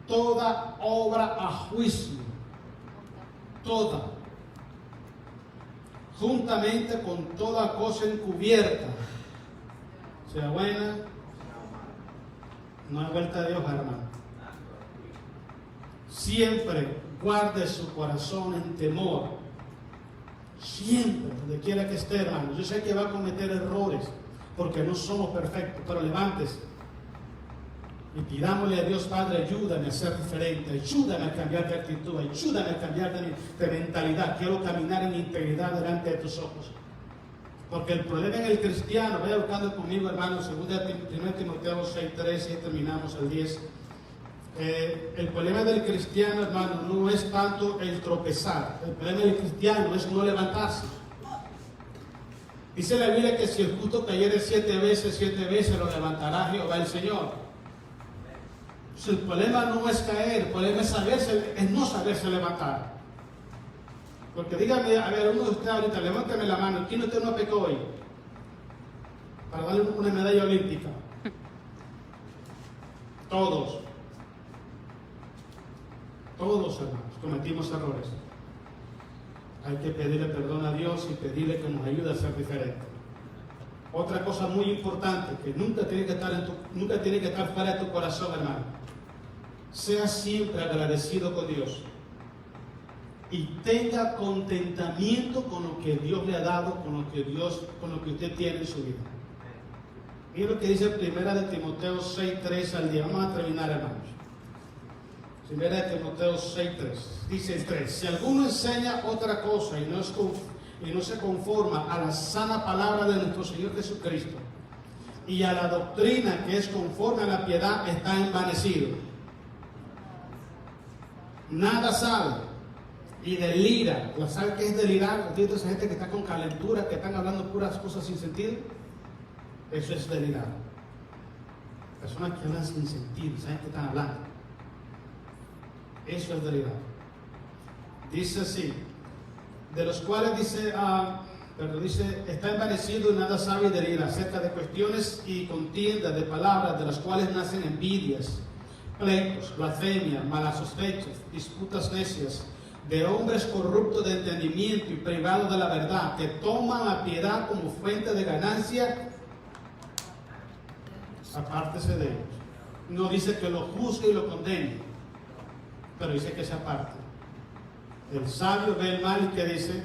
toda obra a juicio, toda, juntamente con toda cosa encubierta, sea buena, no hay vuelta de hoja, hermano. Siempre guarde su corazón en temor. Siempre, donde quiera que esté, hermano. Yo sé que va a cometer errores, porque no somos perfectos, pero levántese y pidámosle a Dios, Padre, ayúdame a ser diferente, ayúdame a cambiar de actitud, ayúdame a cambiar de mentalidad. Quiero caminar en integridad delante de tus ojos. Porque el problema en el cristiano, vaya buscando conmigo, hermano, 1 Timoteo 6:3, y terminamos el 10. El problema del cristiano, hermano, no es tanto el tropezar. El problema del cristiano es no levantarse. Dice la Biblia que si el justo cayere 7 veces lo levantará Jehová el Señor. Entonces, el problema no es caer, el problema es no saberse levantar. Porque dígame, a ver, uno de ustedes ahorita, levántame la mano, ¿quién de ustedes no pecó hoy? Para darle una medalla olímpica. Todos, hermanos, cometimos errores. Hay que pedirle perdón a Dios y pedirle que nos ayude a ser diferentes. Otra cosa muy importante que nunca tiene que estar fuera de tu corazón, hermano. Sea siempre agradecido con Dios y tenga contentamiento con lo que Dios le ha dado, con lo que usted tiene en su vida. Mira lo que dice 1 Timoteo 6:3 al día. Vamos a terminar, hermanos. 1 Timoteo 6:3. Dice el 3: si alguno enseña otra cosa y no y no se conforma a la sana palabra de nuestro Señor Jesucristo y a la doctrina que es conforme a la piedad, está envanecido. Nada sabe y delira. ¿Sabe qué es delirar? ¿Entiendes? Esa gente que está con calentura, que están hablando puras cosas sin sentido. Eso es delirar. Personas que hablan sin sentido, ¿saben qué están hablando? Eso es delirar. Dice así, de los cuales dice, está envanecido y nada sabe y delira acerca de cuestiones y contiendas de palabras, de las cuales nacen envidias, pleitos, blasfemias, malas sospechas, disputas necias, de hombres corruptos de entendimiento y privados de la verdad, que toman la piedad como fuente de ganancia. Apártese de ellos. No dice que lo juzgue y lo condene, pero dice que se aparte. El sabio ve el mal y que dice: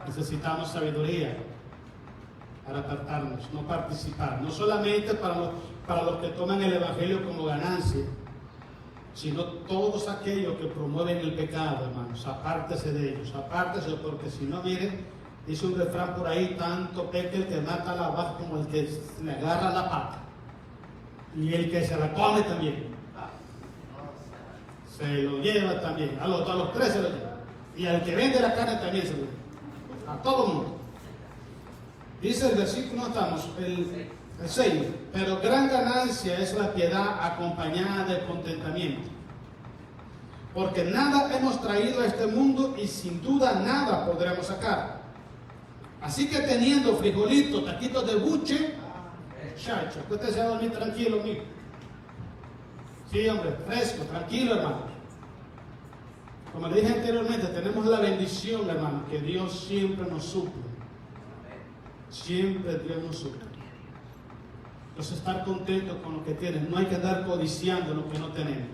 necesitamos sabiduría para apartarnos, no participar, no solamente para los que toman el evangelio como ganancia, sino todos aquellos que promueven el pecado, hermanos. Apártese de ellos, apártese, porque si no, miren, dice un refrán por ahí: tanto peca el que mata la vaca como el que le agarra la pata, y el que se la come también, se lo lleva también, a los tres se lo lleva, y al que vende la carne también se lo lleva, a todo el mundo. Dice el versículo, no estamos, el 6, pero gran ganancia es la piedad acompañada del contentamiento, porque nada hemos traído a este mundo y sin duda nada podremos sacar. Así que teniendo frijolitos, taquitos de buche, muchachos, usted se va a dormir tranquilo, amigo. Sí, hombre, fresco, tranquilo, hermano. Como le dije anteriormente, tenemos la bendición, hermano, que Dios siempre nos suple. Siempre Dios nos suple. Entonces, estar contentos con lo que tienen. No hay que andar codiciando lo que no tenemos.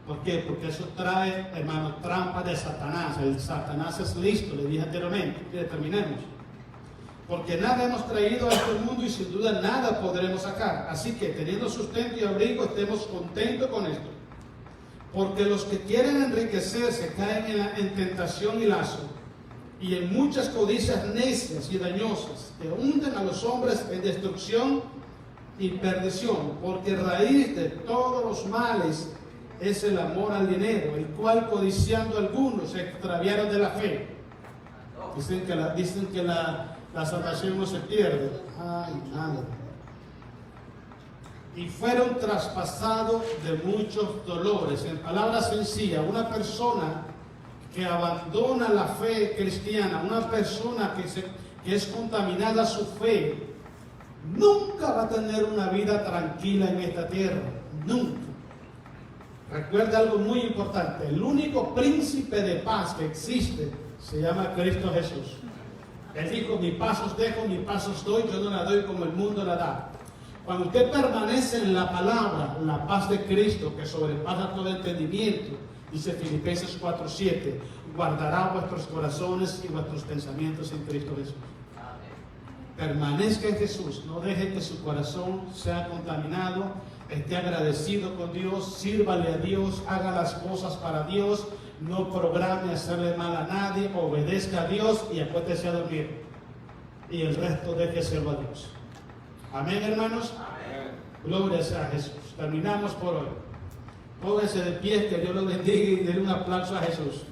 ¿Por qué? Porque eso trae, hermano, trampa de Satanás. El Satanás es listo, le dije anteriormente. Y terminemos. Porque nada hemos traído a este mundo y sin duda nada podremos sacar. Así que, teniendo sustento y abrigo, estemos contentos con esto. Porque los que quieren enriquecerse caen en tentación y lazo, y en muchas codicias necias y dañosas, que hunden a los hombres en destrucción y perdición. Porque raíz de todos los males es el amor al dinero, el cual codiciando algunos se extraviaron de la fe. Dicen que la salvación no se pierde. Ay, nada. Y fueron traspasados de muchos dolores. En palabras sencillas, una persona que abandona la fe cristiana, una persona que es contaminada a su fe, nunca va a tener una vida tranquila en esta tierra. Nunca. Recuerda algo muy importante: el único príncipe de paz que existe se llama Cristo Jesús. Él dijo: mi paz os dejo, mi paz os doy, yo no la doy como el mundo la da. Cuando usted permanece en la palabra, la paz de Cristo, que sobrepasa todo entendimiento, dice Filipenses 4:7, guardará vuestros corazones y vuestros pensamientos en Cristo Jesús. Permanezca en Jesús, no deje que su corazón sea contaminado, esté agradecido con Dios, sírvale a Dios, haga las cosas para Dios, no programe hacerle mal a nadie, obedezca a Dios y acuéstese a dormir. Y el resto déjeselo a Dios. Amén, hermanos. Amén. Gloria sea a Jesús. Terminamos por hoy. Pónganse de pie, que Dios los bendiga y denle un aplauso a Jesús.